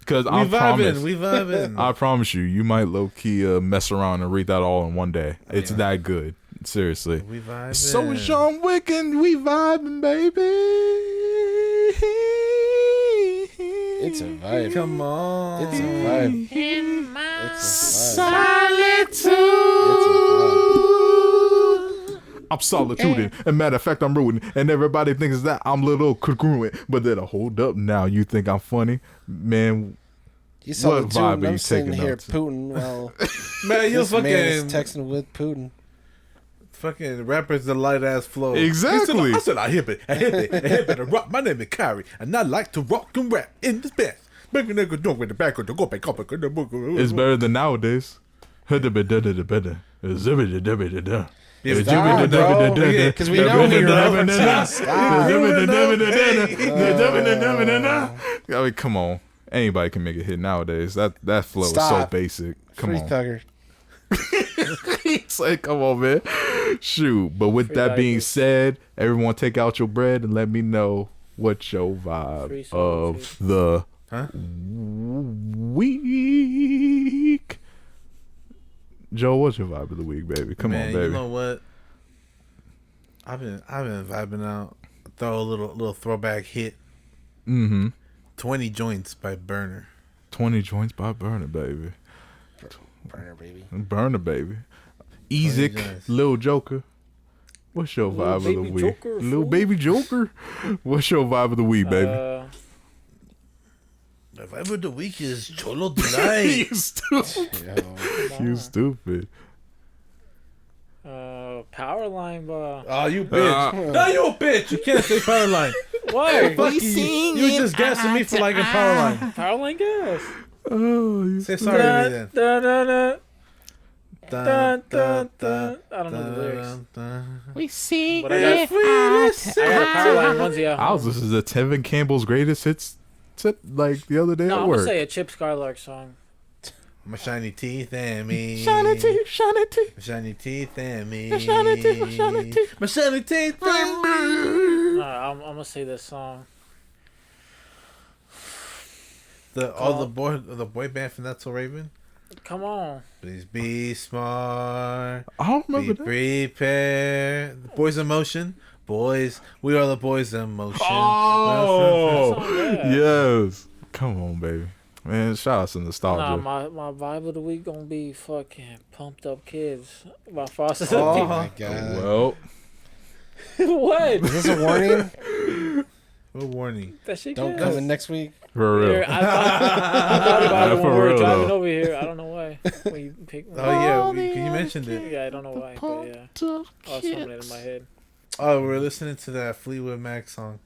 Because we I promise, vibing. We vibing. I promise you might low key mess around and read that all in one day. It's that good, seriously. We vibing. So is John Wick and we vibing, baby. It's a vibe. Come on. It's a vibe. It's a vibe. Solitude. It's a vibe. I'm solitude. And matter of fact, I'm ruined. And everybody thinks that I'm little congruent. But then hold up now. You think I'm funny? Man, You saw what the vibe tune. are I'm you sitting taking here up to? Putin while Man, you this man is fucking texting with Putin. fucking rappers the light ass flow. Exactly. I said I hip it. I hip it. I hip it. I rock. My name is Khari, and I like to rock and rap in this best. Make a nigga do with the back of the go back up. It's better than nowadays. Because we know he references. I mean, come on. Anybody can make a hit nowadays. That flow is so Stop. basic. Come Free on. Thugger. It's like, come on, man. Shoot. But with Free that being Tigers. said, everyone take out your bread and let me know what your Free vibe solo, of the week. Joe, what's your vibe of the week, baby? Come Man, on, baby. you know what? I've been vibing out. Throw a little throwback hit. 20 Joints by Burner. 20 joints by Burner, baby. Burner, baby. Burner, baby. Issac, joints. Lil Joker. What's your vibe of the baby week? Joker, Lil fool. baby Joker. What's your vibe of the week, baby? The vibe of the week is Cholo Tonight. You stupid. Yo. You stupid. Powerline, bro. Oh, you bitch. No, you a bitch. You can't say Powerline. Why? Fuck you. You just gassing me for liking Powerline. Powerline gas. Oh, you Say sorry to me then. Dun, dun, dun, Dun, dun, dun. I don't know the lyrics. We see But I got a Powerline onesie at I home. was listening to Tevin Campbell's greatest hits like the other day No, at I'm gonna work. say a Chip Skylark song. My shiny teeth and me. Shiny teeth, shiny teeth. My shiny teeth and me. Shiny teeth, shiny teeth. My shiny teeth and me. I'm gonna say this song. The boy band from That's So Raven. Come on. Please be smart. I don't Be remember that. prepared. The Boys in Motion. Boys, we are the boys in motion. Oh, That's not bad. yes. Come on, baby. Man, shout out to Nah, nostalgia. my vibe of the week gonna be fucking Pumped Up Kids by Foster Oh. Oh the my god. Well, People. What? Is this a warning? What warning? That shit Don't good. come in next week. for real. Here, I thought about it when For we were real, driving though. over here. I don't know why. When you pick, Oh yeah, you mentioned it. yeah, I don't know why, but yeah, I was humming it in my head. Oh, we're listening to that Fleetwood Mac song.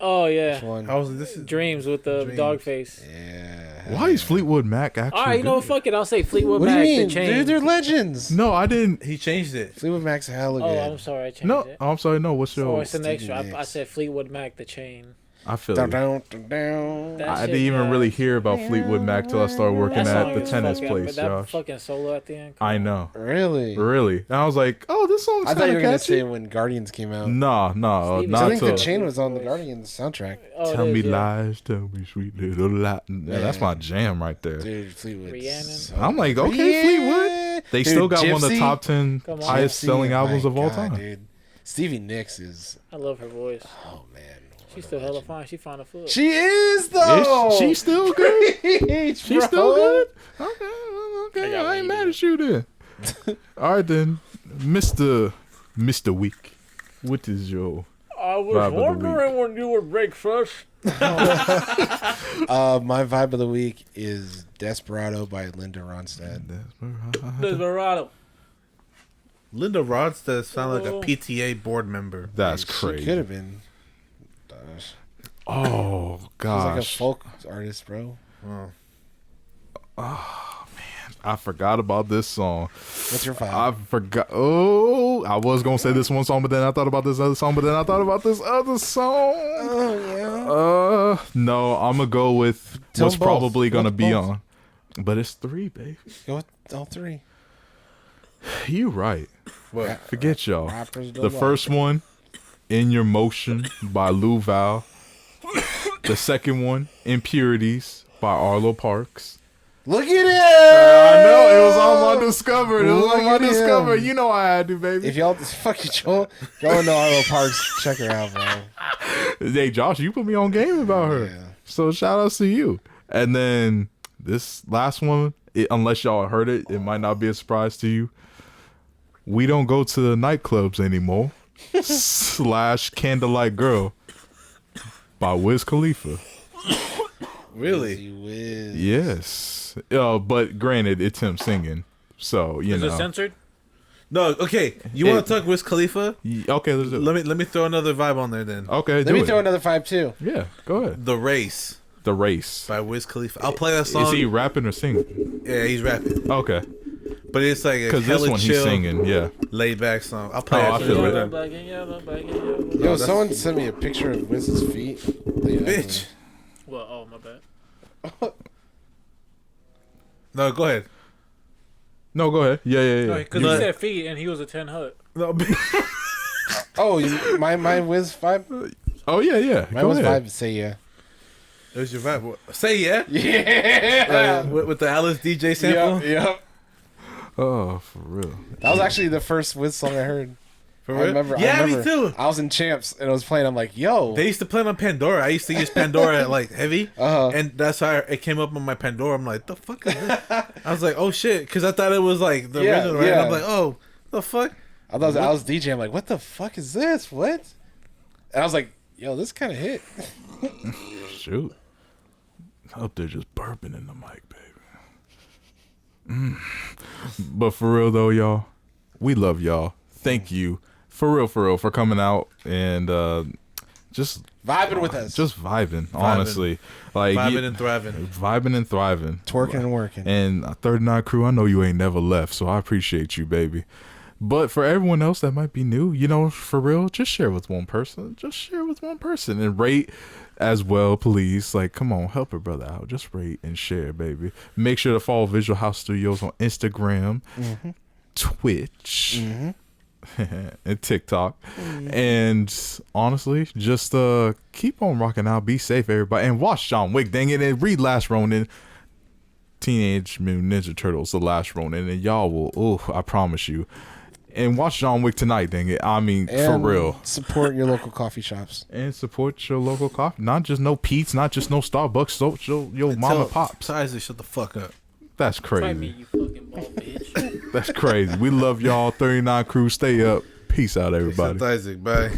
Oh Which yeah, one? How was this? Dreams with the Dreams. dog face. Yeah. Why is Fleetwood Mac actually? All right, you know what? good? Fuck it. I'll say Fleetwood What do Mac. you mean? The chain. Dude, they're legends. No, I didn't. He changed it. Fleetwood Mac's hella Oh, good. I'm sorry. I changed No, it. I'm sorry. No, what's Oh, your? it's an extra. I Nicks. said Fleetwood Mac. The chain. I feel Dun, it. dun, dun, dun. That I shit, didn't even yeah. really hear about Fleetwood Mac till I started working That at song the is tennis fucking- place, that Josh. fucking solo at the end. come I on. know. Really? Really? And I was like, oh, this song's I thought you kind were of gonna catchy. say when Guardians came out. Nah, Stevie, not I think till. the chain was on the Guardians soundtrack. Oh, it Tell is, me yeah. lies, tell me sweet little lie. Yeah, that's my jam right there. Dude, Fleetwood. Rhiannon. I'm like, okay, Fleetwood. They still got one of the Gypsy? top 10 Come on. highest Gypsy, selling my albums of all God, time. Dude. Stevie Nicks is. I love her voice. Oh man. She's still hella fine. She fine as fuck. She is though. Is she still good? She's She's still good? Okay, got I ain't one mad at you then. All right then, Mr. Week, what is your I was Vibe of the wondering when you would break first. My vibe of the week is Desperado by Linda Ronstadt. Desperado. Linda Ronstadt sound like a Oh. PTA board member. That's She could crazy. have been. She's Oh like a gosh, folk artist, bro. I forgot about this song. What's your vibe? I forgot. Oh, I was gonna say this one song, but then I thought about this other song, but then I thought about this other song. Oh yeah. No, I'm gonna go with Tell what's them both. probably Go gonna with be both. on. But it's 3, baby. Go with all three. You right. What? Forget y'all. Rappers The don't first one, "In Your Motion" by LAWW. The second one, "Impurities" by Arlo Parks. Look at it. I know it was on my Discover. It was Look on my at him. Discover. You know I had to, baby. If y'all fuck you, Joel, go into Arlo Parks, check her out, bro. Hey, Josh, you put me on game about her. Yeah. So shout outs to you. And then this last one, unless y'all heard it, it might not be a surprise to you. We Don't Go to the Nightclubs Anymore / Candlelight Girl by Wiz Khalifa. Really? Wiz. Yes. But granted, it's him singing. So, you Is know. it censored? No, okay. You want to talk Wiz Khalifa? Okay, let's do it. Let me throw another vibe on there then. Okay, Let me throw another 5 too. Yeah, go ahead. The Race The Race. by Wiz Khalifa. I'll play that song. Is he rapping or singing? Yeah, he's rapping. Okay. But it's like a Because this hella one chill, he's singing, yeah. laid back song. I'll play Oh, it. I feel it. Yellow, black and yellow, black and yellow. Yo, that's- someone sent me a picture of Wiz's feet. Bitch. Well, oh my bad. No, go ahead. No, go ahead. Yeah. No, because he said feet and he was a 10 hut. No, Oh, my Wiz vibe. Oh, yeah. My Go Wiz ahead. vibe. Say yeah. there's your vibe. Say yeah. Yeah. With the Alice DJ sample. Yep. Oh, for real. That was actually the first Wiz song I heard. For I real? remember. Yeah, I me remember. too. I was in Champs and it was playing. I'm like, yo. They used to play it on Pandora. I used to use Pandora like heavy, Uh-huh. and that's how it came up on my Pandora. I'm like, the fuck is this? I was like, oh shit, because I thought it was like the Yeah, original, right? yeah. I'm like, oh, the fuck. I was DJ. I'm like, what the fuck is this? What? And I was like, yo, this kind of hit. Shoot. Up there just burping in the mic, baby. But for real though, y'all, we love y'all. Thank you for real for coming out and just Vibing with us. just vibing. Honestly, like Vibing and thriving. vibing and thriving, Twerking and working. And 39 crew, I know you ain't never left, so I appreciate you, baby. But for everyone else that might be new, you know, for real, just share with one person. Just share with one person and rate as well, please. Like, come on, help a brother out. Just rate and share, baby. Make sure to follow Visual House Studios on Instagram, Twitch, and TikTok. And honestly, just keep on rocking out. Be safe, everybody. And watch John Wick, dang it. And read Last Ronin. Teenage Mutant Ninja Turtles, The Last Ronin. And y'all will, I promise you. And watch John Wick tonight, dang it. I mean, for real. Support your local coffee shops. And support your local coffee. Not just no Pete's, not just no Starbucks. So your mom and pops. Isaac, shut the fuck up. That's Fight me, crazy. you fucking bald bitch. That's crazy. We love y'all. 39 crew. Stay up. Peace out, everybody. Isaac, bye.